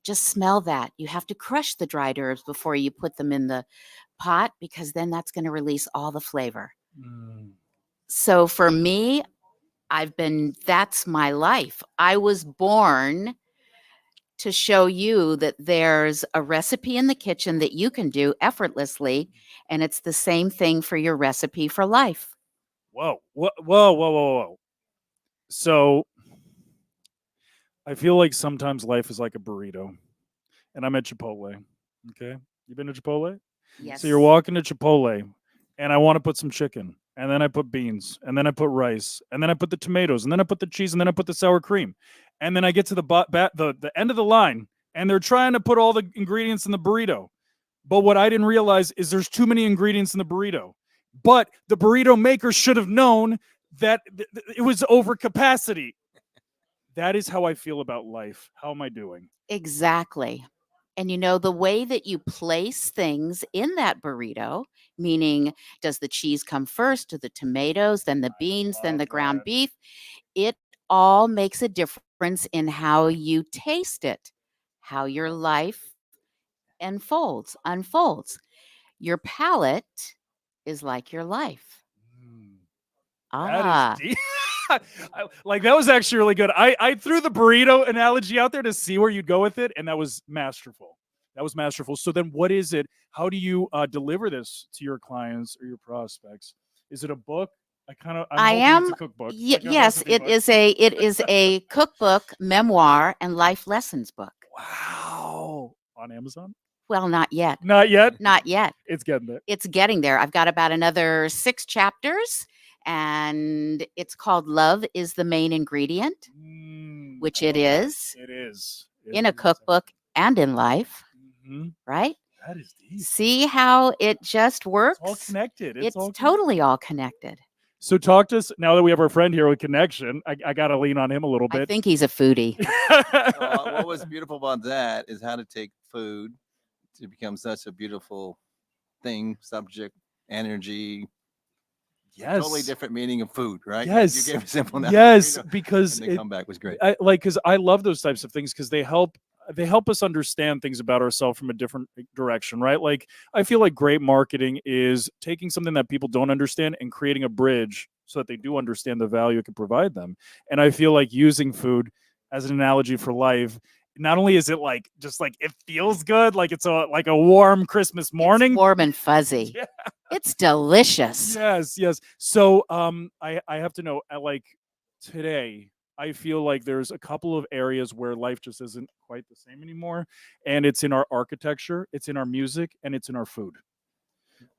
just smell that. You have to crush the dried herbs before you put them in the pot because then that's going to release all the flavor. So for me, that's my life. I was born to show you that there's a recipe in the kitchen that you can do effortlessly. And it's the same thing for your recipe for life. Whoa, whoa. So I feel like sometimes life is like a burrito, and I'm at Chipotle. Okay, you been to Chipotle? Yes. So you're walking to Chipotle, and I want to put some chicken, and then I put beans, and then I put rice, and then I put the tomatoes, and then I put the cheese, and then I put the sour cream, and then I get to the end of the line, and they're trying to put all the ingredients in the burrito. But what I didn't realize is there's too many ingredients in the burrito. But the burrito maker should have known that it was over capacity. That is how I feel about life. How am I doing? Exactly. And you know, the way that you place things in that burrito, meaning does the cheese come first, or the tomatoes, then the beans, then the ground beef, it all makes a difference in how you taste it, how your life unfolds. Your palate is like your life. That is deep. Like that was actually really good. I threw the burrito analogy out there to see where you'd go with it, and that was masterful. So then what is it? How do you deliver this to your clients or your prospects? Is it a book? I am. It's a cookbook. Yes, it is a cookbook, memoir, and life lessons book. Wow. On Amazon? Well, not yet. Not yet? Not yet. It's getting there. It's getting there. I've got about another 6 chapters, and it's called Love is the Main Ingredient, which it is. It is. In a cookbook and in life, right? That is deep. See how it just works? It's all connected. It's totally all connected. So talk to us now that we have our friend here with connection. I got to lean on him a little bit. I think he's a foodie. What was beautiful about that is how to take food to become such a beautiful thing, subject, energy. Yes. Totally different meaning of food, right? Yes. You gave a simple now. Yes, because the comeback was great. Because I love those types of things because they help us understand things about ourselves from a different direction, right? Like I feel like great marketing is taking something that people don't understand and creating a bridge so that they do understand the value it can provide them. And I feel like using food as an analogy for life, not only is it like just like it feels good, like it's like a warm Christmas morning. It's warm and fuzzy. Yeah. It's delicious. Yes. So I have to know, like today, I feel like there's a couple of areas where life just isn't quite the same anymore. And it's in our architecture, it's in our music, and it's in our food.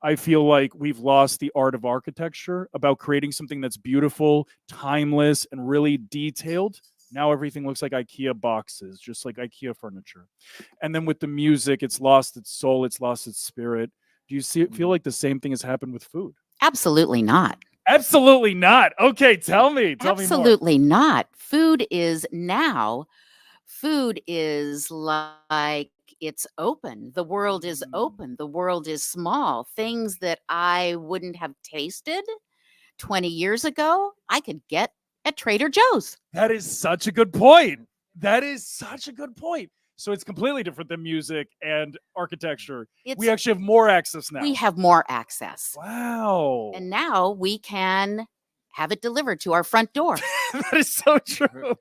I feel like we've lost the art of architecture about creating something that's beautiful, timeless, and really detailed. Now everything looks like IKEA boxes, just like IKEA furniture. And then with the music, it's lost its soul, it's lost its spirit. Do you feel like the same thing has happened with food? Absolutely not. Absolutely not. Okay, tell me more. Absolutely not. Food is like it's open. The world is open. The world is small. Things that I wouldn't have tasted 20 years ago, I could get at Trader Joe's. That is such a good point. That is such a good point. So it's completely different than music and architecture. We actually have more access now. We have more access. Wow. And now we can have it delivered to our front door. That is so true.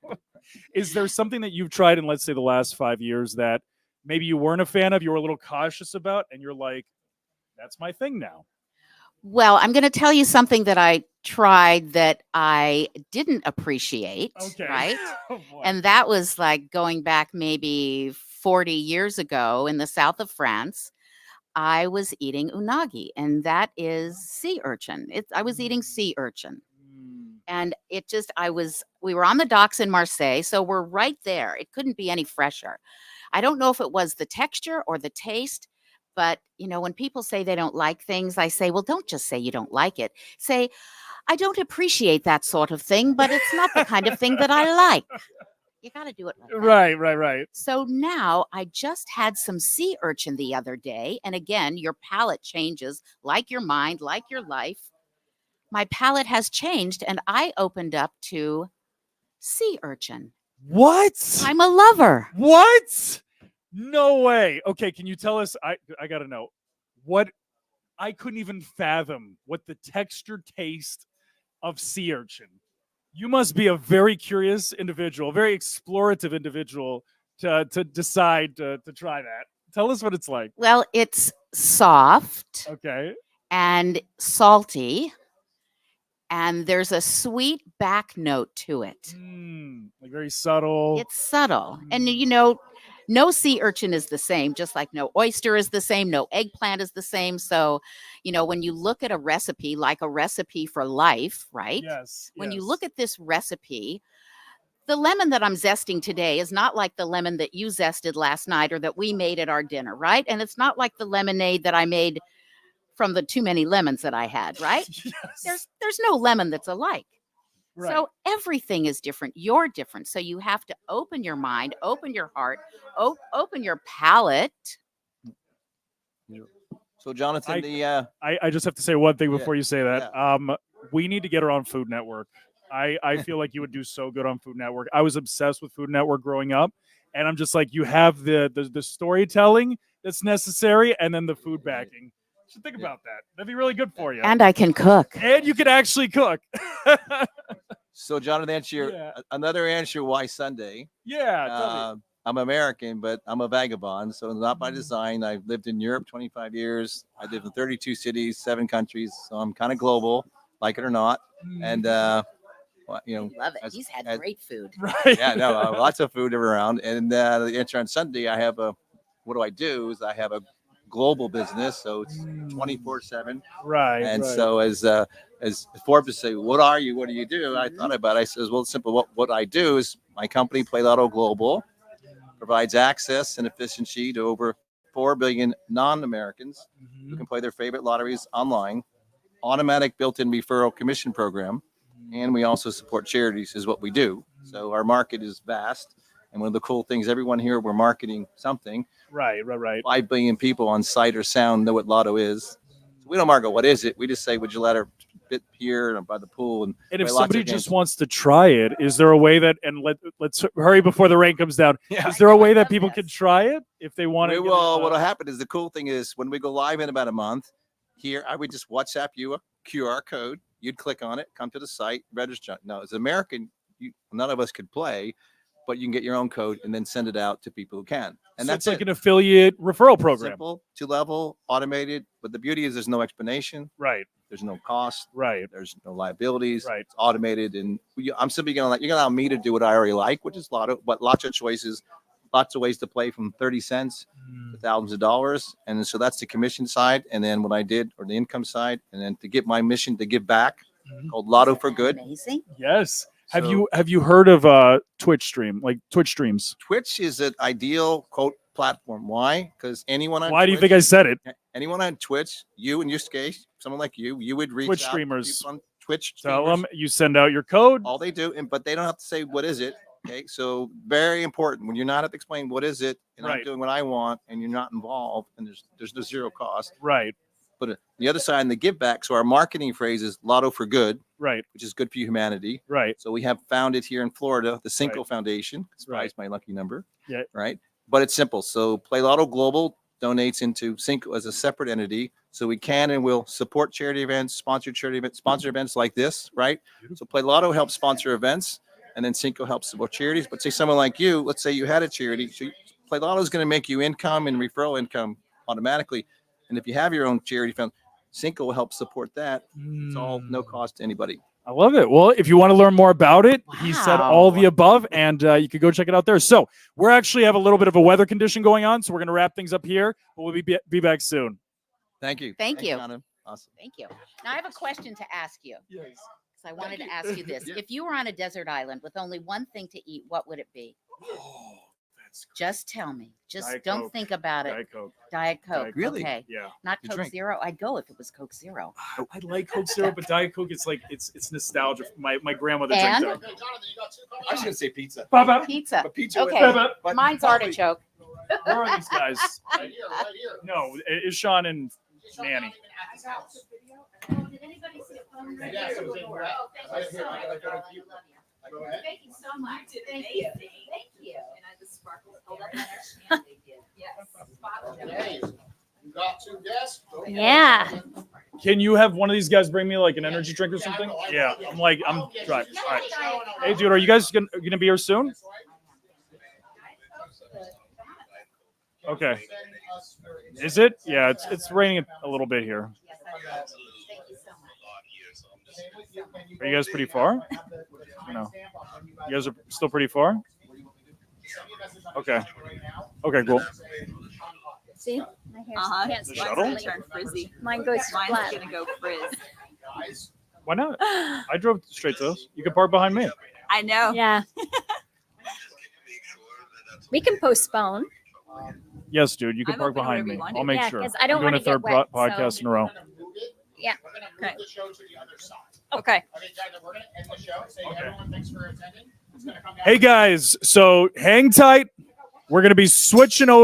Is there something that you've tried in, let's say, the last 5 years that maybe you weren't a fan of, you were a little cautious about, and you're like, that's my thing now? Well, I'm going to tell you something that I tried that I didn't appreciate, right? Oh, boy. And that was like going back maybe 40 years ago in the south of France. I was eating unagi, and that is sea urchin. I was eating sea urchin. And we were on the docks in Marseille, so we're right there. It couldn't be any fresher. I don't know if it was the texture or the taste, but when people say they don't like things, I say, well, don't just say you don't like it. Say, I don't appreciate that sort of thing, but it's not the kind of thing that I like. You got to do it like that. Right. So now I just had some sea urchin the other day. And again, your palate changes like your mind, like your life. My palate has changed and I opened up to sea urchin. What? I'm a lover. What? No way. Okay, can you tell us? I got to know what. I couldn't even fathom what the texture taste of sea urchin. You must be a very curious individual, very explorative individual to decide to try that. Tell us what it's like. Well, it's soft. Okay. And salty. And there's a sweet back note to it. Like very subtle. It's subtle. And no sea urchin is the same, just like no oyster is the same, no eggplant is the same. So, when you look at a recipe, like a recipe for life, right? Yes. When you look at this recipe, the lemon that I'm zesting today is not like the lemon that you zested last night or that we made at our dinner, right? And it's not like the lemonade that I made from the too many lemons that I had, right? Yes. There's no lemon that's alike. Right. So everything is different. You're different. So you have to open your mind, open your heart, open your palate. So Jonathan, I just have to say one thing before you say that. We need to get her on Food Network. I feel like you would do so good on Food Network. I was obsessed with Food Network growing up, and I'm just like, you have the storytelling that's necessary, and then the food backing. You should think about that. That'd be really good for you. And I can cook. And you can actually cook. So Jonathan, another answer why Sunday. Yeah. Tell me. I'm American, but I'm a vagabond, so not by design. I've lived in Europe 25 years. I lived in 32 cities, 7 countries, so I'm kind of global, like it or not. And Love it. He's had great food. Right. Yeah, no, lots of food around. And the answer on Sunday, what do I do? Is I have a global business, so it's 24/7. Right. And so as Forbes say, what are you? What do you do? I thought about it. I says, well, it's simple. What I do is my company, Play Lotto Global, provides access and efficiency to over 4 billion non-Americans who can play their favorite lotteries online, automatic built-in referral commission program, and we also support charities is what we do. So our market is vast. And one of the cool things, everyone here, we're marketing something. Right. 5 billion people on sight or sound know what Lotto is. So we don't market what is it. We just say, would you let her bit here by the pool? And if play lots somebody of games. just wants to try it, is there a way that, and let's hurry before the rain comes down. Yeah. Is there a way that people can try it if they want to? What'll happen is the cool thing is when we go live in about a month, here I would just WhatsApp you a QR code. You'd click on it, come to the site, register. Now, as an American, none of us could play, but you can get your own code and then send it out to people who can. And So that's it's like it. an affiliate referral program. Simple, 2-level, automated. But the beauty is there's no explanation. Right. There's no cost. Right. There's no liabilities. Right. It's automated. And I'm simply going to you're going to allow me to do what I already like, which is lots of choices, lots of ways to play from 30 cents to thousands of dollars. And so that's the commission side. And then what I did, or the income side, and then to get my mission to give back, called Lotto for Good. Amazing. Yes. Have So- you heard of Twitch streams? Twitch is an ideal quote platform. Why? Because anyone on Why do you Twitch- think I said it? Anyone on Twitch, you in your case, someone like you would reach Twitch out to streamers. people on Twitch. Tell streamers. them you send out your code. All they do, but they don't have to say what is it. Okay, so very important when you're not have to explain what is it, and I'm Right. doing what I want, and you're not involved, and there's no zero cost. Right. But the other side, and the give back. So our marketing phrase is Lotto for Good, right, which is good for humanity. Right. So we have founded here in Florida the Cinco Right. Foundation. Right. Right. My lucky number. Yeah. Right. But it's simple. So Play Lotto Global donates into Cinco as a separate entity, so we can and will support charity events, sponsor events like this. Right. So Play Lotto helps sponsor events, and then Cinco helps support charities. But say someone like you, let's say you had a charity, so Play Lotto is going to make you income and referral income automatically. And if you have your own charity fund, Cinco will help support that. It's all no cost to anybody. I love it. Well, if you want to learn more about it, he said all the above, and you could go check it out there. So we're actually have a little bit of a weather condition going on, so we're going to wrap things up here, but we'll be back soon. Thank you. Thank you. Donna. Awesome. Thank you. Now I have a question to ask you. Yes. So I wanted to ask you this. If you were on a desert island with only one thing to eat, what would it be? Just tell me. Just Diet don't Coke. think about it. Diet Coke. Diet Coke. Diet Coke. Really? Okay. Yeah. Not You Coke drink. Zero. I'd go if it was Coke Zero. I like Coke Zero, but Diet Coke, it's like it's nostalgia. My grandmother And? drank that. I was going to say pizza. Pizza. But pizza with- Okay. but Mine's probably- artichoke. Where are these guys? No, it's Sean and Manny. Thank you so much. Thank you. Thank you. And I just sparkled. Oh, that's Hey, you got two guests? Go ahead. Yeah. Can you have one of these guys bring me like an energy drink or something? Yeah, I'm driving. All right. Hey, dude, are you guys gonna be here soon? Okay. Is it? Yeah, it's raining a little bit here. Are you guys pretty far? No. You guys are still pretty far? Okay. Okay, cool. See, my hair can't The stand shuttle? it. Turn frizzy. Mine goes flat. Gonna go frizz. Why not? I drove straight to us. You can park behind me. I know. Yeah. We can postpone. Yes, dude, you can I'm park open to behind whatever me. you want. I'll make Yeah, sure. 'cause I don't I'm doing wanna a third get wet, podcast so- in a row. Yeah. We're gonna move the show to the other side. Okay. Okay, guys, we're gonna end the show. Say everyone, thanks for attending. It's gonna come down. Hey guys, so hang tight. We're gonna be switching over.